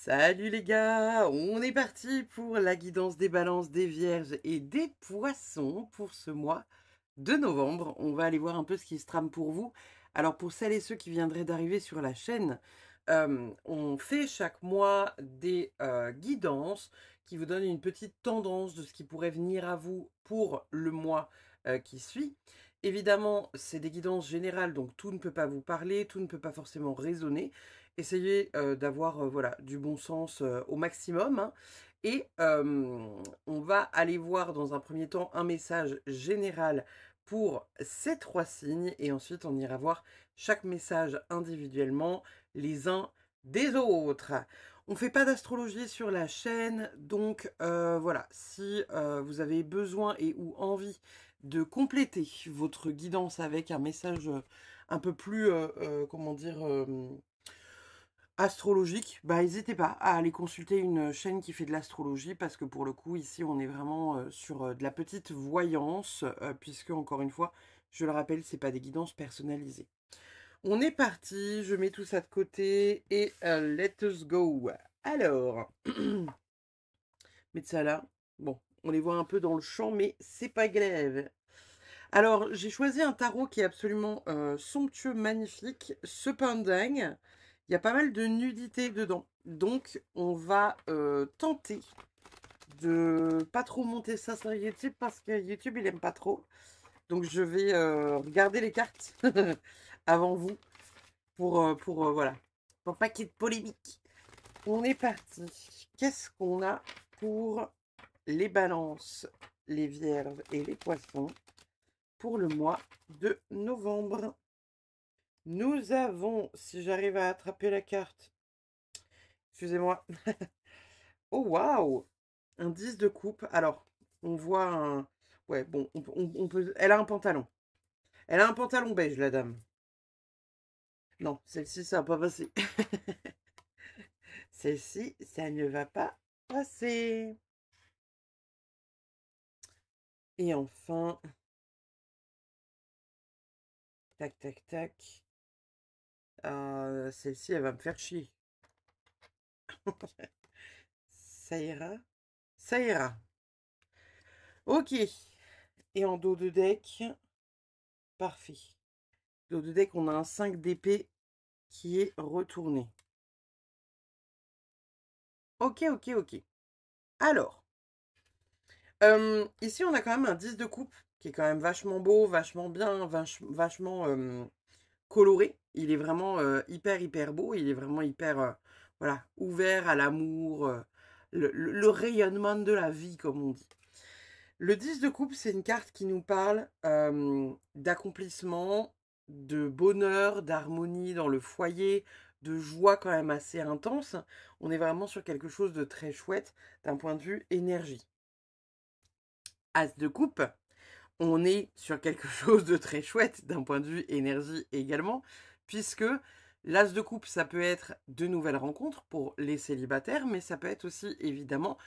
Salut les gars, on est parti pour la guidance des balances, des vierges et des poissons pour ce mois de novembre. On va aller voir un peu ce qui se trame pour vous. Alors pour celles et ceux qui viendraient d'arriver sur la chaîne, on fait chaque mois des guidances qui vous donnent une petite tendance de ce qui pourrait venir à vous pour le mois qui suit. Évidemment, c'est des guidances générales, donc tout ne peut pas vous parler, tout ne peut pas forcément résonner. Essayez d'avoir voilà, du bon sens au maximum, hein. Et on va aller voir dans un premier temps un message général pour ces trois signes. Et ensuite, on ira voir chaque message individuellement, les uns des autres. On ne fait pas d'astrologie sur la chaîne. Donc voilà, si vous avez besoin et ou envie de compléter votre guidance avec un message un peu plus, comment dire astrologique, bah n'hésitez pas à aller consulter une chaîne qui fait de l'astrologie parce que pour le coup ici on est vraiment sur de la petite voyance puisque encore une fois je le rappelle c'est pas des guidances personnalisées. On est parti, je mets tout ça de côté et let us go. Alors, mettre ça là. Bon, on les voit un peu dans le champ mais c'est pas grave. Alors j'ai choisi un tarot qui est absolument somptueux, magnifique, cependant il y a pas mal de nudité dedans. Donc, on va tenter de pas trop monter ça sur YouTube parce que YouTube, il aime pas trop. Donc, je vais regarder les cartes avant vous pour voilà, pour pas qu'il y ait de polémique. On est parti. Qu'est-ce qu'on a pour les balances, les vierges et les poissons pour le mois de novembre? Nous avons, si j'arrive à attraper la carte, excusez-moi. Oh waouh! Un 10 de coupe. Alors, on voit un... Ouais, bon, on peut... Elle a un pantalon. Elle a un pantalon beige, la dame. Non, celle-ci, ça va pas passer. Celle-ci, ça ne va pas passer. Et enfin... Tac, tac, tac. Celle-ci, elle va me faire chier. Ça ira? Ça ira. Ok. Et en dos de deck... Parfait. Dos de deck, on a un 5 d'épée qui est retourné. Ok, ok, ok. Alors, ici, on a quand même un 10 de coupe qui est quand même vachement beau, vachement bien, vachement coloré. Il est vraiment hyper, hyper beau. Il est vraiment hyper, voilà, ouvert à l'amour, le rayonnement de la vie, comme on dit. Le 10 de coupe, c'est une carte qui nous parle d'accomplissement, de bonheur, d'harmonie dans le foyer, de joie quand même assez intense. On est vraiment sur quelque chose de très chouette d'un point de vue énergie. As de coupe, on est sur quelque chose de très chouette d'un point de vue énergie également, puisque l'as de coupe, ça peut être de nouvelles rencontres pour les célibataires, mais ça peut être aussi évidemment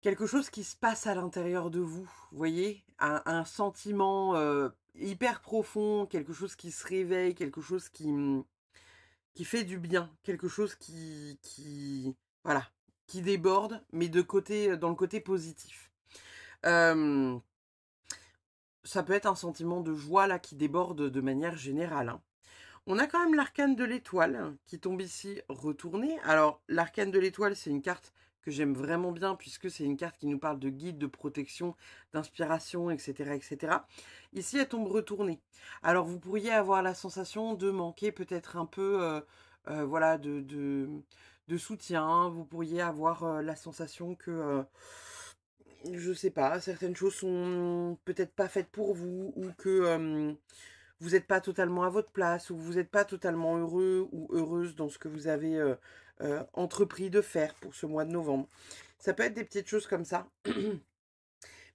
quelque chose qui se passe à l'intérieur de vous, vous voyez, un sentiment hyper profond, quelque chose qui se réveille, quelque chose qui fait du bien, quelque chose voilà, qui déborde, mais dans le côté positif. Ça peut être un sentiment de joie là qui déborde de manière générale, hein. On a quand même l'arcane de l'étoile qui tombe ici retourné. Alors, l'arcane de l'étoile, c'est une carte que j'aime vraiment bien puisque c'est une carte qui nous parle de guide, de protection, d'inspiration, etc., etc. Ici, elle tombe retournée. Alors, vous pourriez avoir la sensation de manquer peut-être un peu voilà, de soutien. Vous pourriez avoir la sensation que je sais pas, certaines choses sont peut-être pas faites pour vous ou que vous n'êtes pas totalement à votre place ou vous n'êtes pas totalement heureux ou heureuse dans ce que vous avez entrepris de faire pour ce mois de novembre. Ça peut être des petites choses comme ça.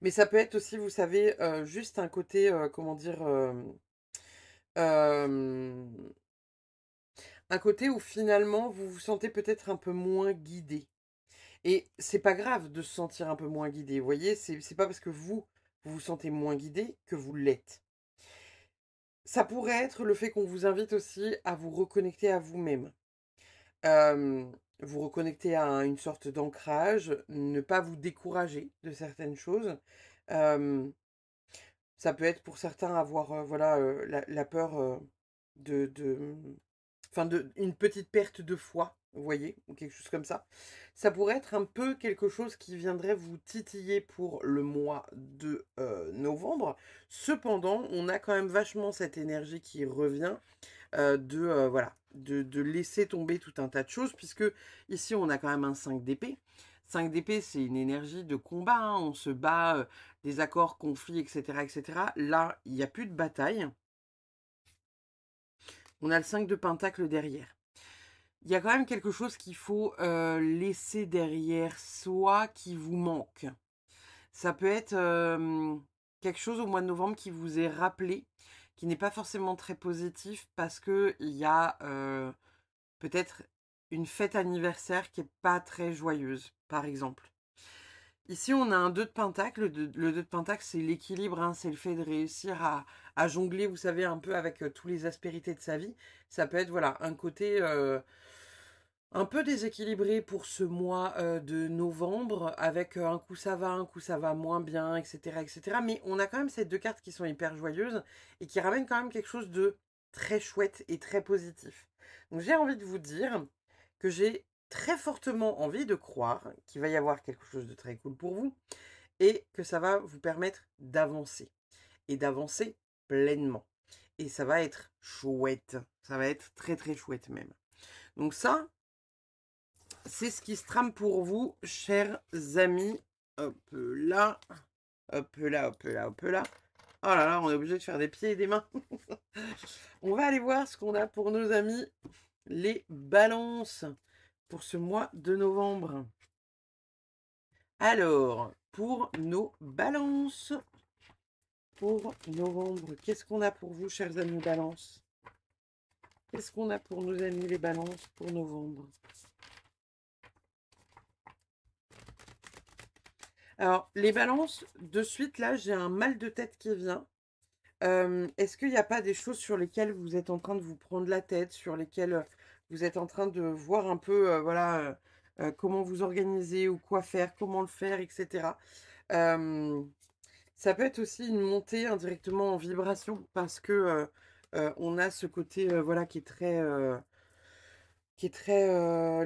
Mais ça peut être aussi, vous savez, juste un côté, comment dire, euh, un côté où finalement vous vous sentez peut-être un peu moins guidé. Et c'est pas grave de se sentir un peu moins guidé, vous voyez, c'est pas parce que vous vous sentez moins guidé que vous l'êtes. Ça pourrait être le fait qu'on vous invite aussi à vous reconnecter à vous-même. Vous reconnecter à une sorte d'ancrage, ne pas vous décourager de certaines choses. Euh, Ça peut être pour certains avoir voilà, la peur enfin une petite perte de foi, vous voyez, ou quelque chose comme ça. Ça pourrait être un peu quelque chose qui viendrait vous titiller pour le mois de novembre. Cependant, on a quand même vachement cette énergie qui revient voilà, de laisser tomber tout un tas de choses, puisque ici on a quand même un 5 d'épée. 5 d'épée, c'est une énergie de combat, hein, on se bat, des accords, conflits, etc., etc. Là, il n'y a plus de bataille. On a le 5 de pentacle derrière. Il y a quand même quelque chose qu'il faut laisser derrière soi qui vous manque. Ça peut être quelque chose au mois de novembre qui vous est rappelé, qui n'est pas forcément très positif parce qu'il y a peut-être une fête anniversaire qui n'est pas très joyeuse, par exemple. Ici, on a un 2 de pentacle. Le 2 de pentacle, c'est l'équilibre, hein, c'est le fait de réussir à jongler, vous savez, un peu avec tous les aspérités de sa vie. Ça peut être, voilà, un côté un peu déséquilibré pour ce mois de novembre, avec un coup ça va moins bien, etc., etc. Mais on a quand même ces deux cartes qui sont hyper joyeuses et qui ramènent quand même quelque chose de très chouette et très positif. Donc j'ai envie de vous dire que j'ai très fortement envie de croire qu'il va y avoir quelque chose de très cool pour vous et que ça va vous permettre d'avancer et d'avancer pleinement. Et ça va être chouette, ça va être très très chouette même. Donc ça, c'est ce qui se trame pour vous, chers amis. Hop là, hop là, hop là, hop là. Oh là là, on est obligé de faire des pieds et des mains. On va aller voir ce qu'on a pour nos amis, les balances, pour ce mois de novembre. Alors, pour nos balances, pour novembre, qu'est-ce qu'on a pour vous, chers amis balances? Qu'est-ce qu'on a pour nos amis les balances pour novembre? Alors, les balances, de suite, là, j'ai un mal de tête qui vient. Est-ce qu'il n'y a pas des choses sur lesquelles vous êtes en train de vous prendre la tête, sur lesquelles vous êtes en train de voir un peu, voilà, comment vous organiser ou quoi faire, comment le faire, etc. Euh, Ça peut être aussi une montée indirectement en vibration parce que on a ce côté, voilà, qui est très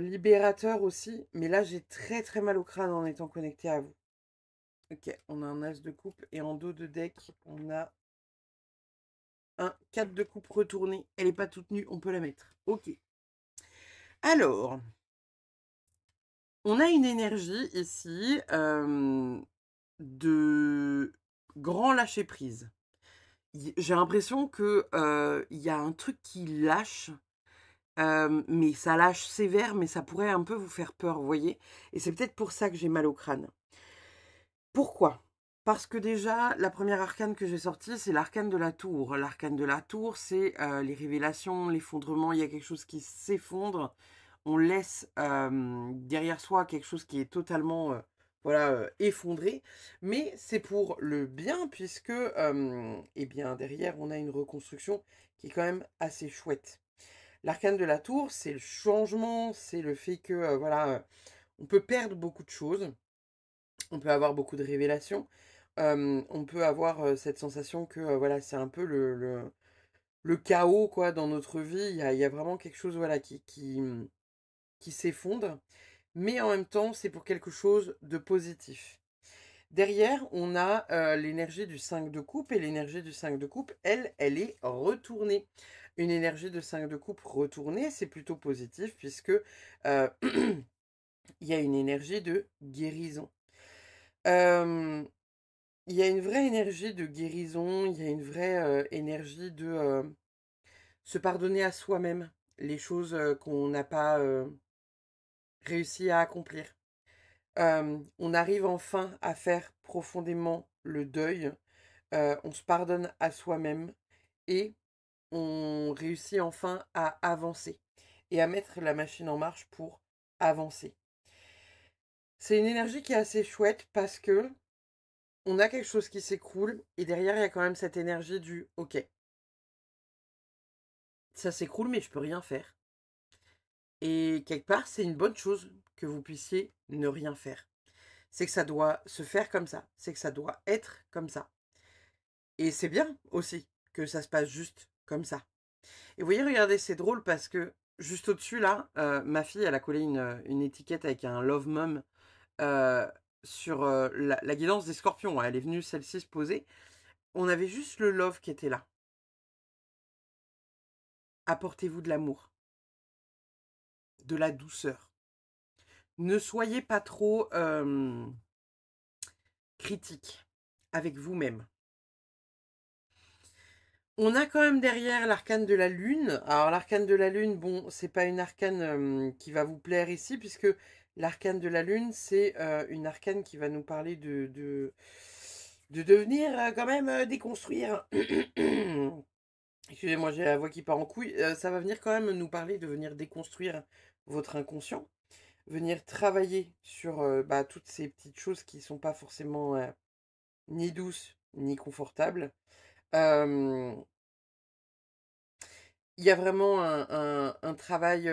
libérateur aussi. Mais là, j'ai très très mal au crâne en étant connecté à vous. Ok, on a un as de coupe et en dos de deck, on a un 4 de coupe retourné. Elle n'est pas toute nue, on peut la mettre. Ok. Alors, on a une énergie ici de grand lâcher prise. J'ai l'impression que il y a un truc qui lâche, mais ça lâche sévère, mais ça pourrait un peu vous faire peur, vous voyez. Et c'est peut-être pour ça que j'ai mal au crâne. Pourquoi? Parce que déjà, la première arcane que j'ai sortie, c'est l'arcane de la tour. L'arcane de la tour, c'est les révélations, l'effondrement. Il y a quelque chose qui s'effondre. On laisse derrière soi quelque chose qui est totalement voilà, effondré. Mais c'est pour le bien, puisque eh bien, derrière, on a une reconstruction qui est quand même assez chouette. L'arcane de la tour, c'est le changement, c'est le fait que voilà, on peut perdre beaucoup de choses. On peut avoir beaucoup de révélations. On peut avoir cette sensation que voilà, c'est un peu le chaos quoi, dans notre vie. Il y a vraiment quelque chose voilà, qui s'effondre. Mais en même temps, c'est pour quelque chose de positif. Derrière, on a l'énergie du 5 de coupe. Et l'énergie du 5 de coupe, elle est retournée. Une énergie de 5 de coupe retournée, c'est plutôt positif puisque il y a une énergie de guérison. Euh, Il y a une vraie énergie de guérison, il y a une vraie énergie de se pardonner à soi-même les choses qu'on n'a pas réussi à accomplir. On arrive enfin à faire profondément le deuil, on se pardonne à soi-même et on réussit enfin à avancer et à mettre la machine en marche pour avancer. C'est une énergie qui est assez chouette parce que on a quelque chose qui s'écroule et derrière il y a quand même cette énergie du ok, ça s'écroule mais je peux rien faire. Et quelque part, c'est une bonne chose que vous puissiez ne rien faire. C'est que ça doit se faire comme ça. C'est que ça doit être comme ça. Et c'est bien aussi que ça se passe juste comme ça. Et vous voyez, regardez, c'est drôle parce que juste au-dessus, là, ma fille, elle a collé une étiquette avec un Love Mom euh, sur la guidance des scorpions. Elle est venue, celle-ci, se poser. On avait juste le love qui était là. Apportez-vous de l'amour, de la douceur. Ne soyez pas trop critique avec vous-même. On a quand même derrière l'arcane de la lune. Alors l'arcane de la lune, bon, c'est pas une arcane qui va vous plaire ici, puisque l'arcane de la lune, c'est une arcane qui va nous parler de devenir quand même déconstruire. Excusez-moi, j'ai la voix qui part en couille. Ça va venir quand même nous parler de venir déconstruire votre inconscient, venir travailler sur toutes ces petites choses qui sont pas forcément ni douces ni confortables. Euh, Il y a vraiment un travail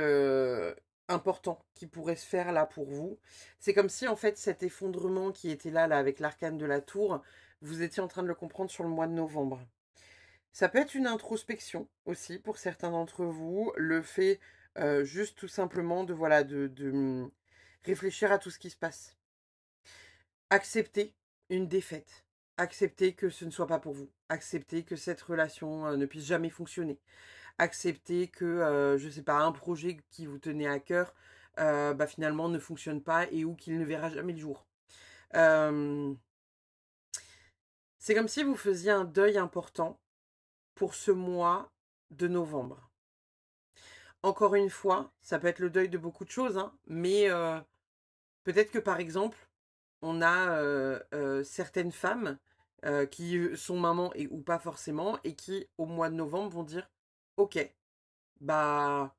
important qui pourrait se faire là pour vous. C'est comme si en fait cet effondrement qui était là avec l'arcane de la tour, vous étiez en train de le comprendre sur le mois de novembre. Ça peut être une introspection aussi pour certains d'entre vous, le fait juste tout simplement de réfléchir à tout ce qui se passe. Accepter une défaite, accepter que ce ne soit pas pour vous, accepter que cette relation ne puisse jamais fonctionner, accepter que, je sais pas, un projet qui vous tenait à cœur, finalement ne fonctionne pas et ou qu'il ne verra jamais le jour. C'est comme si vous faisiez un deuil important pour ce mois de novembre. Encore une fois, ça peut être le deuil de beaucoup de choses, hein, mais peut-être que par exemple, on a certaines femmes qui sont mamans et ou pas forcément, et qui au mois de novembre vont dire, ok, bah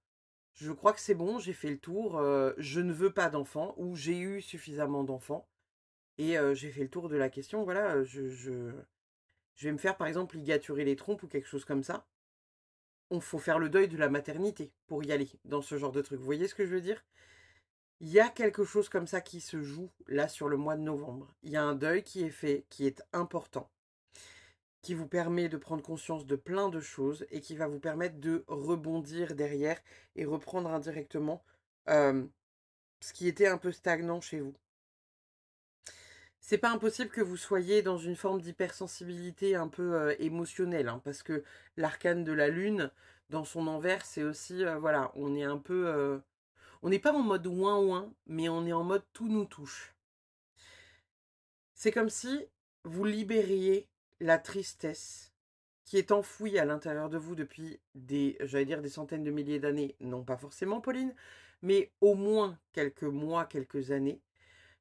je crois que c'est bon, j'ai fait le tour, je ne veux pas d'enfants, ou j'ai eu suffisamment d'enfants, et j'ai fait le tour de la question, voilà, je vais me faire par exemple ligaturer les trompes ou quelque chose comme ça. On faut faire le deuil de la maternité pour y aller dans ce genre de truc. Vous voyez ce que je veux dire? Il y a quelque chose comme ça qui se joue là sur le mois de novembre. Il y a un deuil qui est fait, qui est important, qui vous permet de prendre conscience de plein de choses et qui va vous permettre de rebondir derrière et reprendre indirectement euh, ce qui était un peu stagnant chez vous. C'est pas impossible que vous soyez dans une forme d'hypersensibilité un peu émotionnelle, hein, parce que l'arcane de la lune, dans son envers, c'est aussi, voilà, on est un peu... on n'est pas en mode ouin-ouin, mais on est en mode tout nous touche. C'est comme si vous libériez la tristesse qui est enfouie à l'intérieur de vous depuis j'allais dire des centaines de milliers d'années, non pas forcément Pauline, mais au moins quelques mois, quelques années,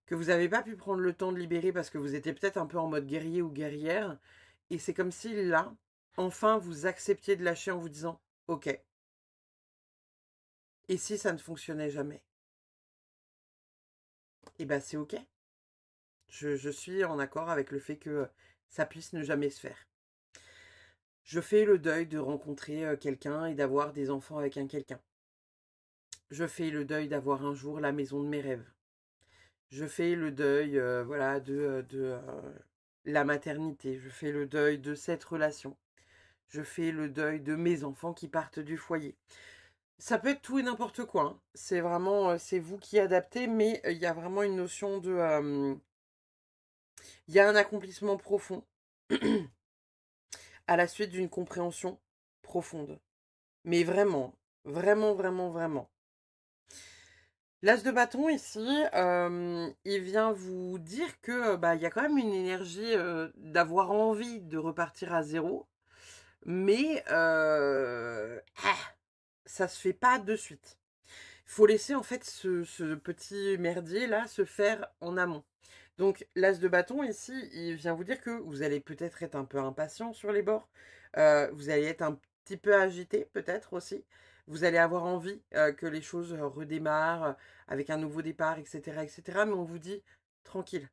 que vous n'avez pas pu prendre le temps de libérer parce que vous étiez peut-être un peu en mode guerrier ou guerrière. Et c'est comme si là, enfin, vous acceptiez de lâcher en vous disant, ok, et si ça ne fonctionnait jamais? Eh ben c'est ok. Je suis en accord avec le fait que ça puisse ne jamais se faire. Je fais le deuil de rencontrer quelqu'un et d'avoir des enfants avec un quelqu'un. Je fais le deuil d'avoir un jour la maison de mes rêves. Je fais le deuil de la maternité. Je fais le deuil de cette relation. Je fais le deuil de mes enfants qui partent du foyer. Ça peut être tout et n'importe quoi, hein. C'est vraiment, c'est vous qui adaptez, mais il y a vraiment une notion de... Il y a un accomplissement profond à la suite d'une compréhension profonde. Mais vraiment, vraiment, vraiment, vraiment. L'as de bâton ici, il vient vous dire que il y a quand même une énergie d'avoir envie de repartir à zéro, mais ça se fait pas de suite. Il faut laisser en fait ce petit merdier là se faire en amont. Donc l'as de bâton ici, il vient vous dire que vous allez peut-être être un peu impatient sur les bords, vous allez être un petit peu agité peut-être aussi, vous allez avoir envie que les choses redémarrent avec un nouveau départ, etc., etc. Mais on vous dit tranquille,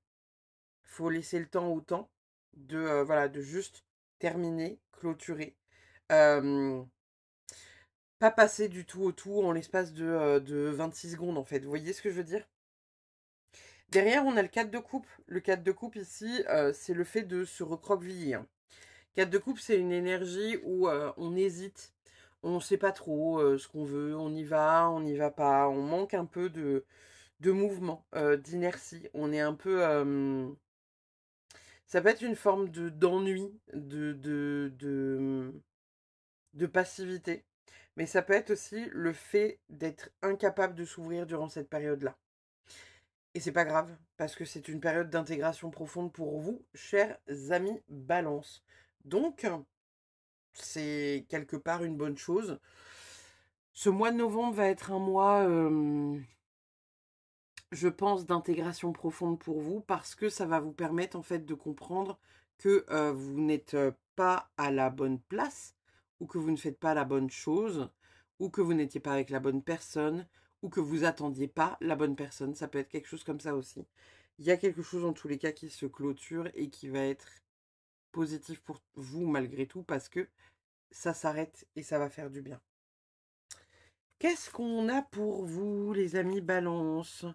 il faut laisser le temps au temps de juste terminer, clôturer. Euh, pas passer du tout au tout en l'espace de 26 secondes, en fait. Vous voyez ce que je veux dire? Derrière, on a le 4 de coupe. Le 4 de coupe, ici, c'est le fait de se recroqueviller, hein. 4 de coupe, c'est une énergie où on hésite. On ne sait pas trop ce qu'on veut. On n'y va pas. On manque un peu de mouvement, d'inertie. On est un peu... ça peut être une forme d'ennui, de passivité. Mais ça peut être aussi le fait d'être incapable de s'ouvrir durant cette période-là. Et c'est pas grave, parce que c'est une période d'intégration profonde pour vous, chers amis Balance. Donc, c'est quelque part une bonne chose. Ce mois de novembre va être un mois, je pense, d'intégration profonde pour vous, parce que ça va vous permettre en fait de comprendre que vous n'êtes pas à la bonne place, ou que vous ne faites pas la bonne chose, ou que vous n'étiez pas avec la bonne personne, ou que vous attendiez pas la bonne personne. Ça peut être quelque chose comme ça aussi. Il y a quelque chose en tous les cas qui se clôture et qui va être positif pour vous malgré tout, parce que ça s'arrête et ça va faire du bien. Qu'est-ce qu'on a pour vous, les amis Balance?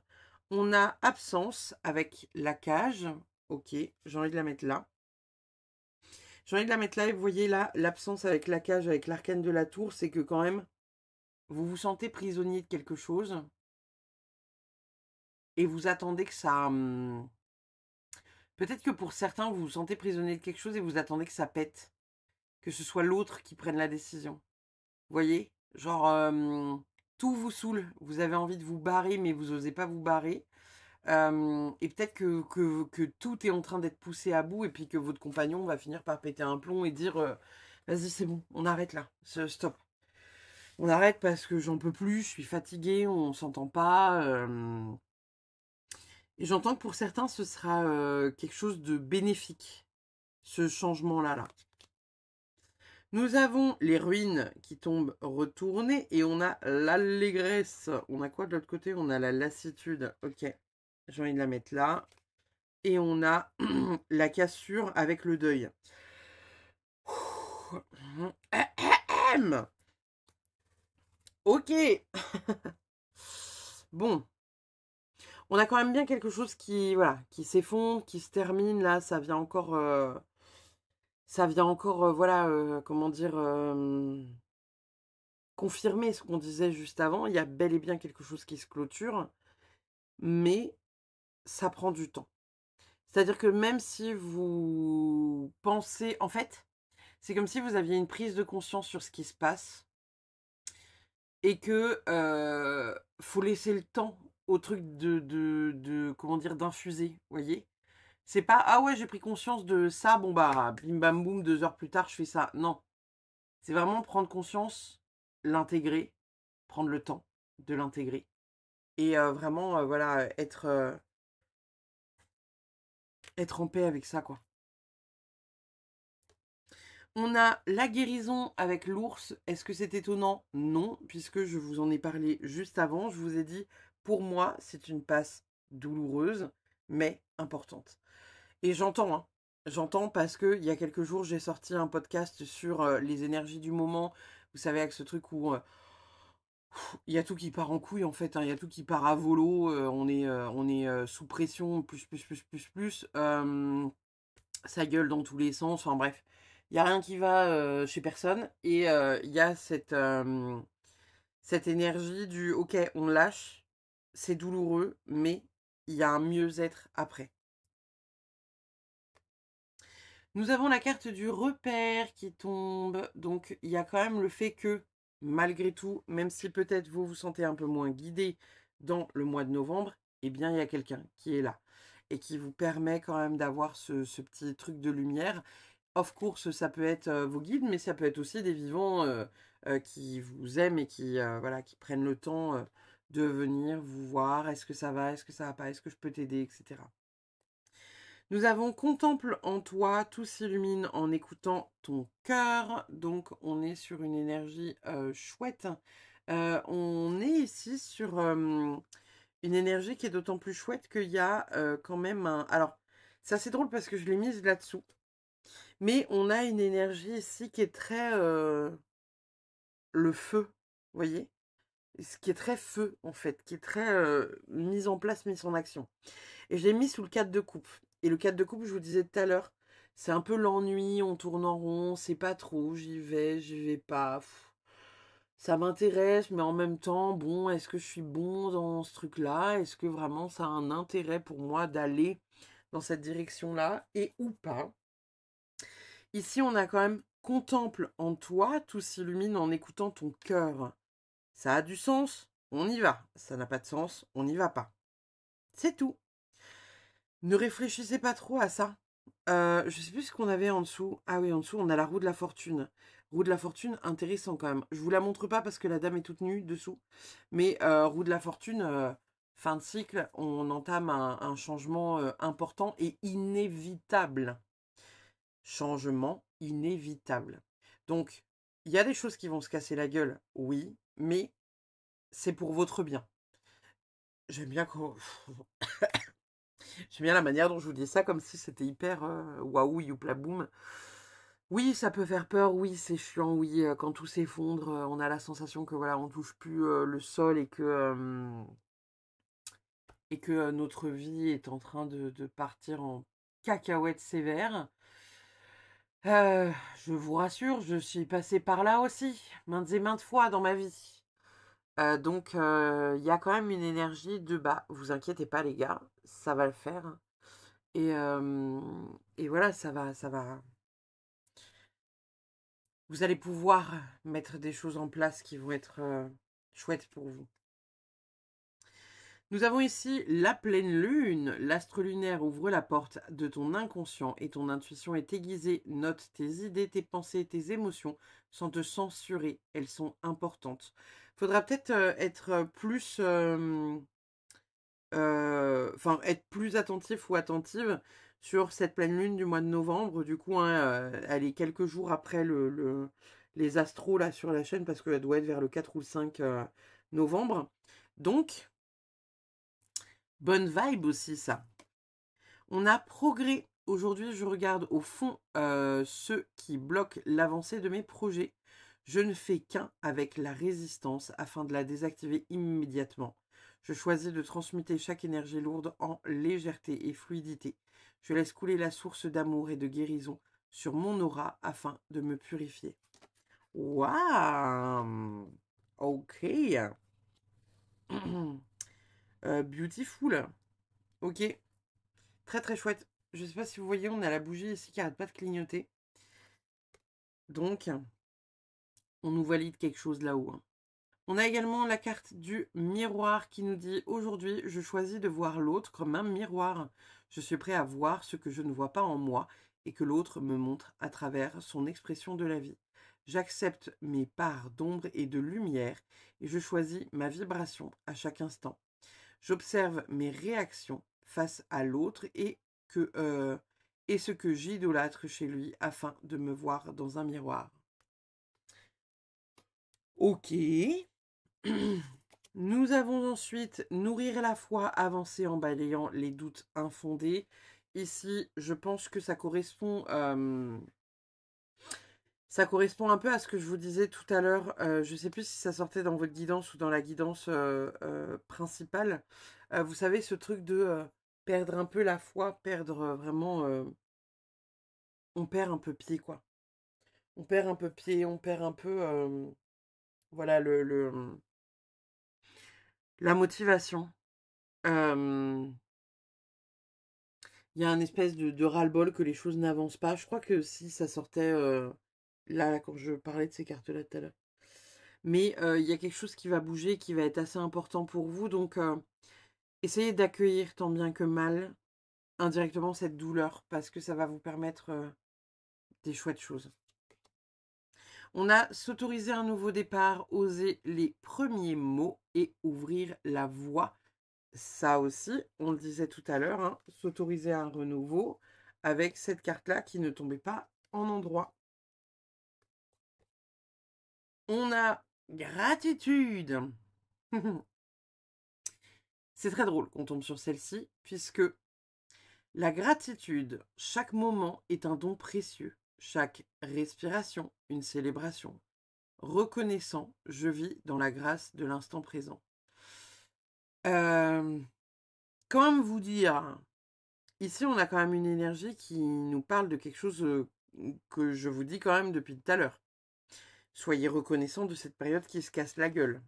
On a absence avec la cage. Ok, j'ai envie de la mettre là. J'ai envie de la mettre là et vous voyez là, l'absence avec la cage, avec l'arcane de la tour, c'est que quand même, vous vous sentez prisonnier de quelque chose et vous attendez que ça... peut-être que pour certains, vous vous sentez prisonnier de quelque chose et vous attendez que ça pète. Que ce soit l'autre qui prenne la décision. Vous voyez? Genre, tout vous saoule. Vous avez envie de vous barrer, mais vous n'osez pas vous barrer. Et peut-être que tout est en train d'être poussé à bout et puis que votre compagnon va finir par péter un plomb et dire vas-y, c'est bon, on arrête là, stop. On arrête parce que j'en peux plus, je suis fatiguée, on s'entend pas. Et j'entends que pour certains, ce sera quelque chose de bénéfique, ce changement-là. Là. Nous avons les ruines qui tombent retournées et on a l'allégresse. On a quoi de l'autre côté? On a la lassitude. Ok, j'ai envie de la mettre là. Et on a la cassure avec le deuil. Ok. Bon. On a quand même bien quelque chose qui, voilà, qui s'effondre, qui se termine. Là, ça vient encore... voilà, comment dire... confirmer ce qu'on disait juste avant. Il y a bel et bien quelque chose qui se clôture. Mais ça prend du temps. C'est-à-dire que même si vous pensez... En fait, c'est comme si vous aviez une prise de conscience sur ce qui se passe et que faut laisser le temps au truc comment dire, d'infuser, vous voyez? C'est pas, ah ouais, j'ai pris conscience de ça, bon bah, bim bam boum, 2 heures plus tard, je fais ça. Non, c'est vraiment prendre conscience, l'intégrer, prendre le temps de l'intégrer et vraiment, voilà, être en paix avec ça, quoi. On a la guérison avec l'ours. Est-ce que c'est étonnant? Non, puisque je vous en ai parlé juste avant. Je vous ai dit, pour moi, c'est une passe douloureuse, mais importante. Et j'entends, hein. J'entends parce qu'il y a quelques jours, j'ai sorti un podcast sur les énergies du moment. Vous savez, avec ce truc où il y a tout qui part en couille, en fait, hein. Il y a tout qui part à volo. On est sous pression, plus. Ça gueule dans tous les sens. Enfin bref, il n'y a rien qui va chez personne. Et il y a cette énergie du ok, on lâche, c'est douloureux, mais il y a un mieux-être après. Nous avons la carte du repère qui tombe. Donc il y a quand même le fait que, malgré tout, même si peut-être vous vous sentez un peu moins guidé dans le mois de novembre, eh bien il y a quelqu'un qui est là et qui vous permet quand même d'avoir ce petit truc de lumière. Of course, ça peut être vos guides, mais ça peut être aussi des vivants qui vous aiment et qui, voilà, qui prennent le temps de venir vous voir. Est-ce que ça va? Est-ce que ça va pas? Est-ce que je peux t'aider? Etc. Nous avons contemple en toi, tout s'illumine en écoutant ton cœur. Donc, on est sur une énergie chouette. On est ici sur une énergie qui est d'autant plus chouette qu'il y a quand même un... Alors, c'est assez drôle parce que je l'ai mise là-dessous. Mais on a une énergie ici qui est très le feu. voyez? Ce qui est très feu, en fait, qui est très mise en place, mise en action. Et je l'ai mis sous le 4 de coupe. Et le 4 de coupe, je vous disais tout à l'heure, c'est un peu l'ennui, on tourne en rond, c'est pas trop, j'y vais pas. Ça m'intéresse, mais en même temps, bon, est-ce que je suis bon dans ce truc-là? Est-ce que vraiment ça a un intérêt pour moi d'aller dans cette direction-là et ou pas? Ici, on a quand même contemple en toi, tout s'illumine en écoutant ton cœur. Ça a du sens, on y va. Ça n'a pas de sens, on n'y va pas. C'est tout. Ne réfléchissez pas trop à ça. Je sais plus ce qu'on avait en dessous. Ah oui, en dessous, on a la roue de la fortune. Roue de la fortune, intéressant quand même. Je vous la montre pas parce que la dame est toute nue dessous. Mais roue de la fortune, fin de cycle, on entame un changement important et inévitable. Changement inévitable. Donc, il y a des choses qui vont se casser la gueule, oui, mais c'est pour votre bien. J'aime bien quand... J'aime bien la manière dont je vous dis ça, comme si c'était hyper waouh, youpla boum. Oui, ça peut faire peur, oui, c'est chiant, oui, quand tout s'effondre, on a la sensation que voilà, on touche plus le sol et que notre vie est en train de partir en cacahuète sévère. Je vous rassure, je suis passée par là aussi, maintes et maintes fois dans ma vie. Donc, il y a quand même une énergie de bah, vous inquiétez pas les gars, ça va le faire. Et, euh, et voilà, ça va. Vous allez pouvoir mettre des choses en place qui vont être chouettes pour vous. Nous avons ici la pleine lune. L'astre lunaire ouvre la porte de ton inconscient et ton intuition est aiguisée. Note tes idées, tes pensées, tes émotions sans te censurer. Elles sont importantes. Faudra peut-être être plus... être plus attentif ou attentive sur cette pleine lune du mois de novembre. Du coup, hein, elle est quelques jours après les astros là sur la chaîne parce qu'elle doit être vers le 4 ou le 5 novembre. Donc, bonne vibe aussi ça. On a progrès. Aujourd'hui, je regarde au fond ceux qui bloquent l'avancée de mes projets. Je ne fais qu'un avec la résistance afin de la désactiver immédiatement. Je choisis de transmuter chaque énergie lourde en légèreté et fluidité. Je laisse couler la source d'amour et de guérison sur mon aura afin de me purifier. Waouh! Ok. Beautiful. Ok. Très très chouette. Je sais pas si vous voyez, on a la bougie ici qui arrête pas de clignoter. Donc, on nous valide quelque chose là-haut. Hein. On a également la carte du miroir qui nous dit « Aujourd'hui, je choisis de voir l'autre comme un miroir. Je suis prêt à voir ce que je ne vois pas en moi et que l'autre me montre à travers son expression de la vie. J'accepte mes parts d'ombre et de lumière et je choisis ma vibration à chaque instant. J'observe mes réactions face à l'autre et ce que j'idolâtre chez lui afin de me voir dans un miroir. » Ok. Nous avons ensuite nourrir la foi, avancer en balayant les doutes infondés. Ici, je pense que ça correspond un peu à ce que je vous disais tout à l'heure. Je ne sais plus si ça sortait dans votre guidance ou dans la guidance principale. Vous savez, ce truc de perdre un peu la foi, perdre vraiment... on perd un peu pied, quoi. On perd un peu pied, on perd un peu... voilà, la motivation. Il y a un espèce de ras-le-bol que les choses n'avancent pas. Je crois que si ça sortait là, quand je parlais de ces cartes-là tout à l'heure. Mais il y a quelque chose qui va bouger, qui va être assez important pour vous. Donc, essayez d'accueillir tant bien que mal indirectement cette douleur parce que ça va vous permettre des chouettes choses. On a s'autoriser un nouveau départ, oser les premiers mots et ouvrir la voie. Ça aussi, on le disait tout à l'heure, hein, s'autoriser un renouveau avec cette carte-là qui ne tombait pas en endroit. On a gratitude. C'est très drôle qu'on tombe sur celle-ci, puisque la gratitude, chaque moment est un don précieux, chaque respiration, une célébration. reconnaissant, je vis dans la grâce de l'instant présent. Comment vous dire? Ici, on a quand même une énergie qui nous parle de quelque chose que je vous dis quand même depuis tout à l'heure. Soyez reconnaissants de cette période qui se casse la gueule.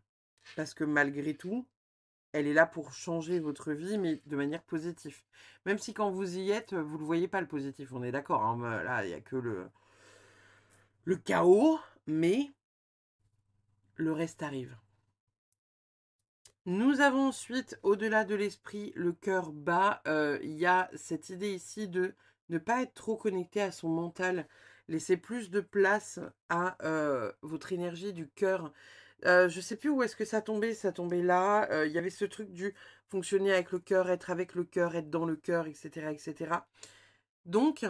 Parce que malgré tout, elle est là pour changer votre vie, mais de manière positive. Même si quand vous y êtes, vous ne le voyez pas le positif, on est d'accord. Hein, là, il n'y a que le chaos, mais le reste arrive. Nous avons ensuite, au-delà de l'esprit, le cœur bas. Il y a cette idée ici de ne pas être trop connecté à son mental. Laissez plus de place à votre énergie du cœur. Je ne sais plus où est-ce que ça tombait là. Il y avait ce truc du fonctionner avec le cœur, être dans le cœur, etc., etc. Donc,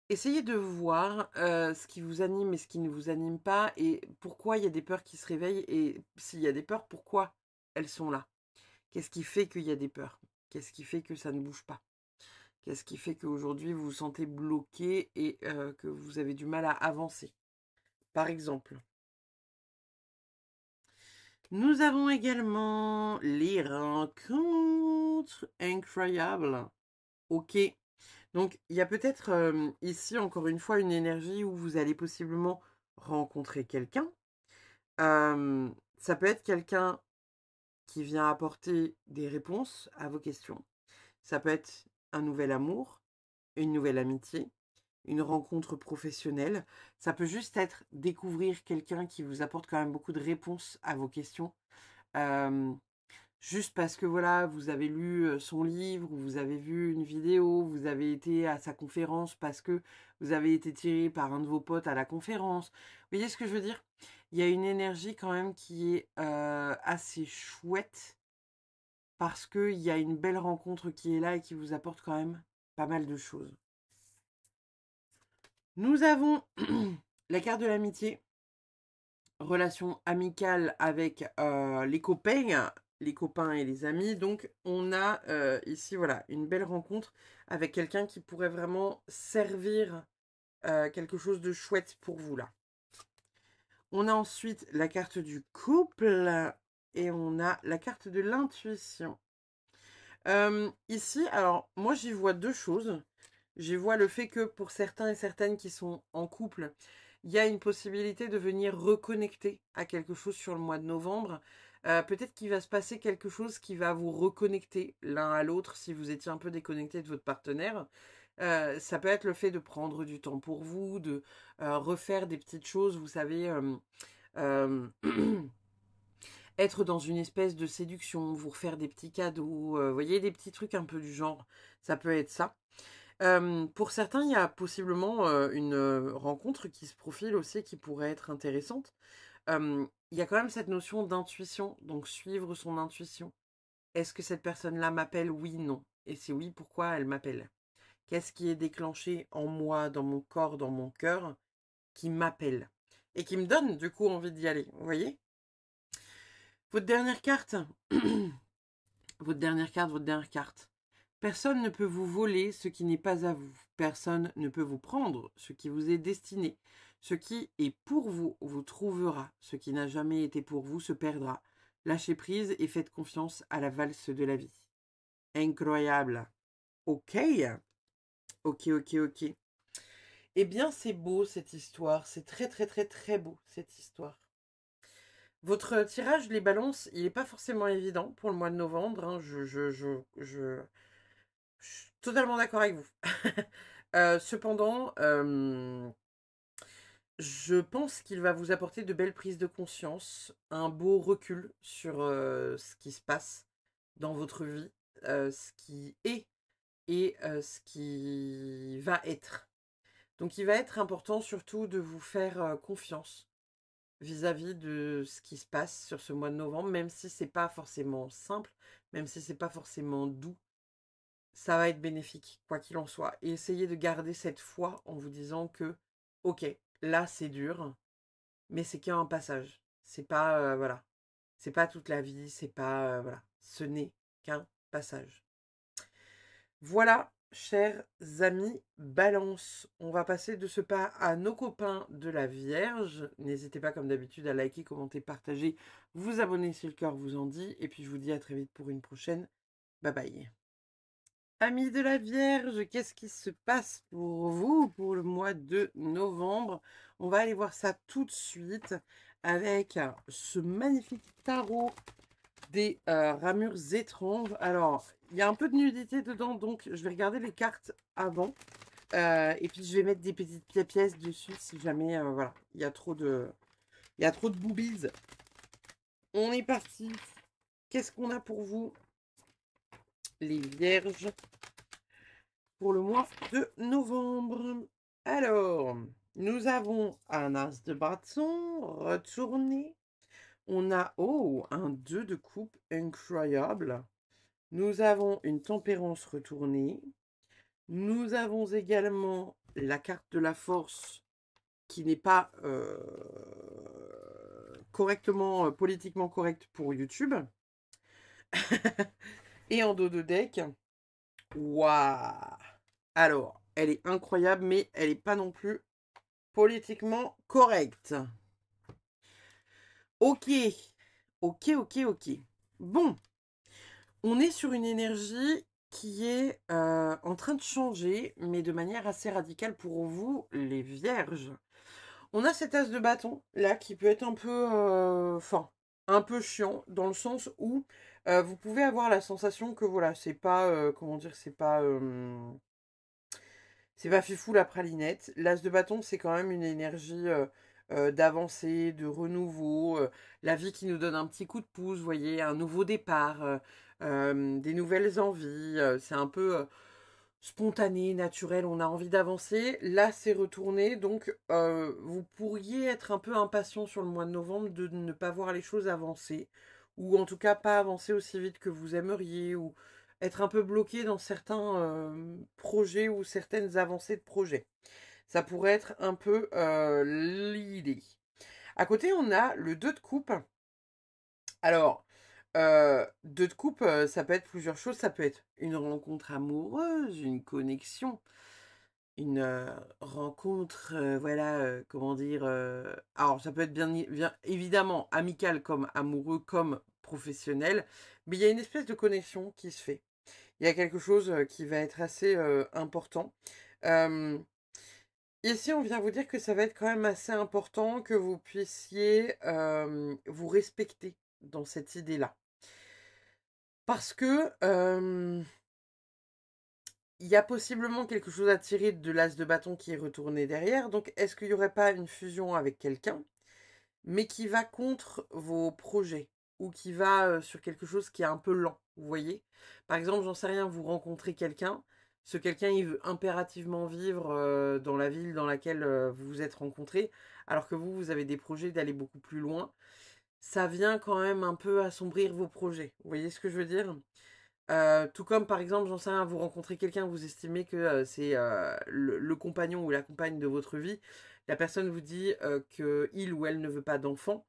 essayez de voir ce qui vous anime et ce qui ne vous anime pas et pourquoi il y a des peurs qui se réveillent et s'il y a des peurs, pourquoi elles sont là. Qu'est-ce qui fait qu'il y a des peurs? Qu'est-ce qui fait que ça ne bouge pas? Qu'est-ce qui fait qu'aujourd'hui vous vous sentez bloqué et que vous avez du mal à avancer? Par exemple. Nous avons également les rencontres incroyables. Ok. Donc, il y a peut-être ici, encore une fois, une énergie où vous allez possiblement rencontrer quelqu'un. Ça peut être quelqu'un qui vient apporter des réponses à vos questions. Ça peut être un nouvel amour, une nouvelle amitié, une rencontre professionnelle. Ça peut juste être découvrir quelqu'un qui vous apporte quand même beaucoup de réponses à vos questions. Juste parce que voilà, vous avez lu son livre, ou vous avez vu une vidéo, vous avez été à sa conférence parce que vous avez été tiré par un de vos potes à la conférence. Vous voyez ce que je veux dire? Il y a une énergie quand même qui est assez chouette parce qu'il y a une belle rencontre qui est là et qui vous apporte quand même pas mal de choses. Nous avons la carte de l'amitié, relation amicale avec les copains et les amis. Donc, on a ici, voilà, une belle rencontre avec quelqu'un qui pourrait vraiment servir quelque chose de chouette pour vous, là. On a ensuite la carte du couple et on a la carte de l'intuition. Ici, alors, moi, j'y vois deux choses. J'y vois le fait que pour certains et certaines qui sont en couple, il y a une possibilité de venir reconnecter à quelque chose sur le mois de novembre. Peut-être qu'il va se passer quelque chose qui va vous reconnecter l'un à l'autre si vous étiez un peu déconnecté de votre partenaire. Ça peut être le fait de prendre du temps pour vous, de refaire des petites choses, vous savez, être dans une espèce de séduction, vous refaire des petits cadeaux, vous voyez, des petits trucs un peu du genre, ça peut être ça. Pour certains, il y a possiblement une rencontre qui se profile aussi qui pourrait être intéressante. Il y a quand même cette notion d'intuition, donc suivre son intuition. Est-ce que cette personne-là m'appelle? Oui, non. Et si oui, pourquoi elle m'appelle? Qu'est-ce qui est déclenché en moi, dans mon corps, dans mon cœur, qui m'appelle? Et qui me donne du coup envie d'y aller, vous voyez? Votre dernière carte, votre dernière carte. Personne ne peut vous voler ce qui n'est pas à vous. Personne ne peut vous prendre ce qui vous est destiné. Ce qui est pour vous vous trouvera. Ce qui n'a jamais été pour vous se perdra. Lâchez prise et faites confiance à la valse de la vie. Incroyable. Ok. Ok. Eh bien, c'est beau cette histoire. C'est très beau cette histoire. Votre tirage, les balances, il n'est pas forcément évident pour le mois de novembre. Hein. Je suis totalement d'accord avec vous. Cependant, je pense qu'il va vous apporter de belles prises de conscience, un beau recul sur ce qui se passe dans votre vie, ce qui est et ce qui va être. Donc il va être important surtout de vous faire confiance vis-à-vis de ce qui se passe sur ce mois de novembre, même si c'est pas forcément simple, même si c'est pas forcément doux. Ça va être bénéfique, quoi qu'il en soit. Et essayez de garder cette foi en vous disant que, ok, là c'est dur, mais c'est qu'un passage. C'est pas, voilà, c'est pas toute la vie, c'est pas, voilà, ce n'est qu'un passage. Voilà chers amis Balance, on va passer de ce pas à nos copains de la Vierge. N'hésitez pas comme d'habitude à liker, commenter, partager, vous abonner si le cœur vous en dit. Et puis je vous dis à très vite pour une prochaine. Bye bye. Amis de la Vierge, qu'est-ce qui se passe pour vous pour le mois de novembre? On va aller voir ça tout de suite avec ce magnifique tarot des ramures étranges. Alors, il y a un peu de nudité dedans, donc je vais regarder les cartes avant. Et puis, je vais mettre des petites pièces dessus si jamais, voilà, il y a trop de boobies. On est parti. Qu'est-ce qu'on a pour vous, les vierges, pour le mois de novembre? Alors, nous avons un as de bâton retourné. On a, oh, un 2 de coupe incroyable. Nous avons une tempérance retournée. Nous avons également la carte de la force qui n'est pas correctement, politiquement correcte pour YouTube. Et en dos de deck, waouh! Alors, elle est incroyable, mais elle n'est pas non plus politiquement correcte. Ok, ok. Bon, on est sur une énergie qui est en train de changer, mais de manière assez radicale pour vous, les vierges. On a cet as de bâton, là, qui peut être un peu, un peu chiant, dans le sens où vous pouvez avoir la sensation que, voilà, c'est pas, comment dire, c'est pas fifou la pralinette. L'as de bâton, c'est quand même une énergie d'avancée, de renouveau, la vie qui nous donne un petit coup de pouce, vous voyez, un nouveau départ, des nouvelles envies. C'est un peu spontané, naturel, on a envie d'avancer. Là, c'est retourné, donc vous pourriez être un peu impatient sur le mois de novembre de ne pas voir les choses avancer, ou en tout cas pas avancer aussi vite que vous aimeriez, ou être un peu bloqué dans certains projets ou certaines avancées de projets. Ça pourrait être un peu l'idée. À côté, on a le 2 de coupe. Alors, 2 de coupe, ça peut être plusieurs choses. Ça peut être une rencontre amoureuse, une connexion, une rencontre, voilà, comment dire. Alors, ça peut être bien évidemment amical comme amoureux, comme professionnel, mais il y a une espèce de connexion qui se fait. Il y a quelque chose qui va être assez important. Ici, on vient vous dire que ça va être quand même assez important que vous puissiez vous respecter dans cette idée-là. Parce que il y a possiblement quelque chose à tirer de l'as de bâton qui est retourné derrière. Donc, est-ce qu'il n'y aurait pas une fusion avec quelqu'un, mais qui va contre vos projets ou qui va sur quelque chose qui est un peu lent, vous voyez? Par exemple, j'en sais rien, vous rencontrez quelqu'un, ce quelqu'un, il veut impérativement vivre dans la ville dans laquelle vous vous êtes rencontrés, alors que vous, vous avez des projets d'aller beaucoup plus loin. Ça vient quand même un peu assombrir vos projets. Vous voyez ce que je veux dire? Tout comme par exemple, j'en sais rien, vous rencontrez quelqu'un, vous estimez que c'est le compagnon ou la compagne de votre vie, la personne vous dit que il ou elle ne veut pas d'enfant,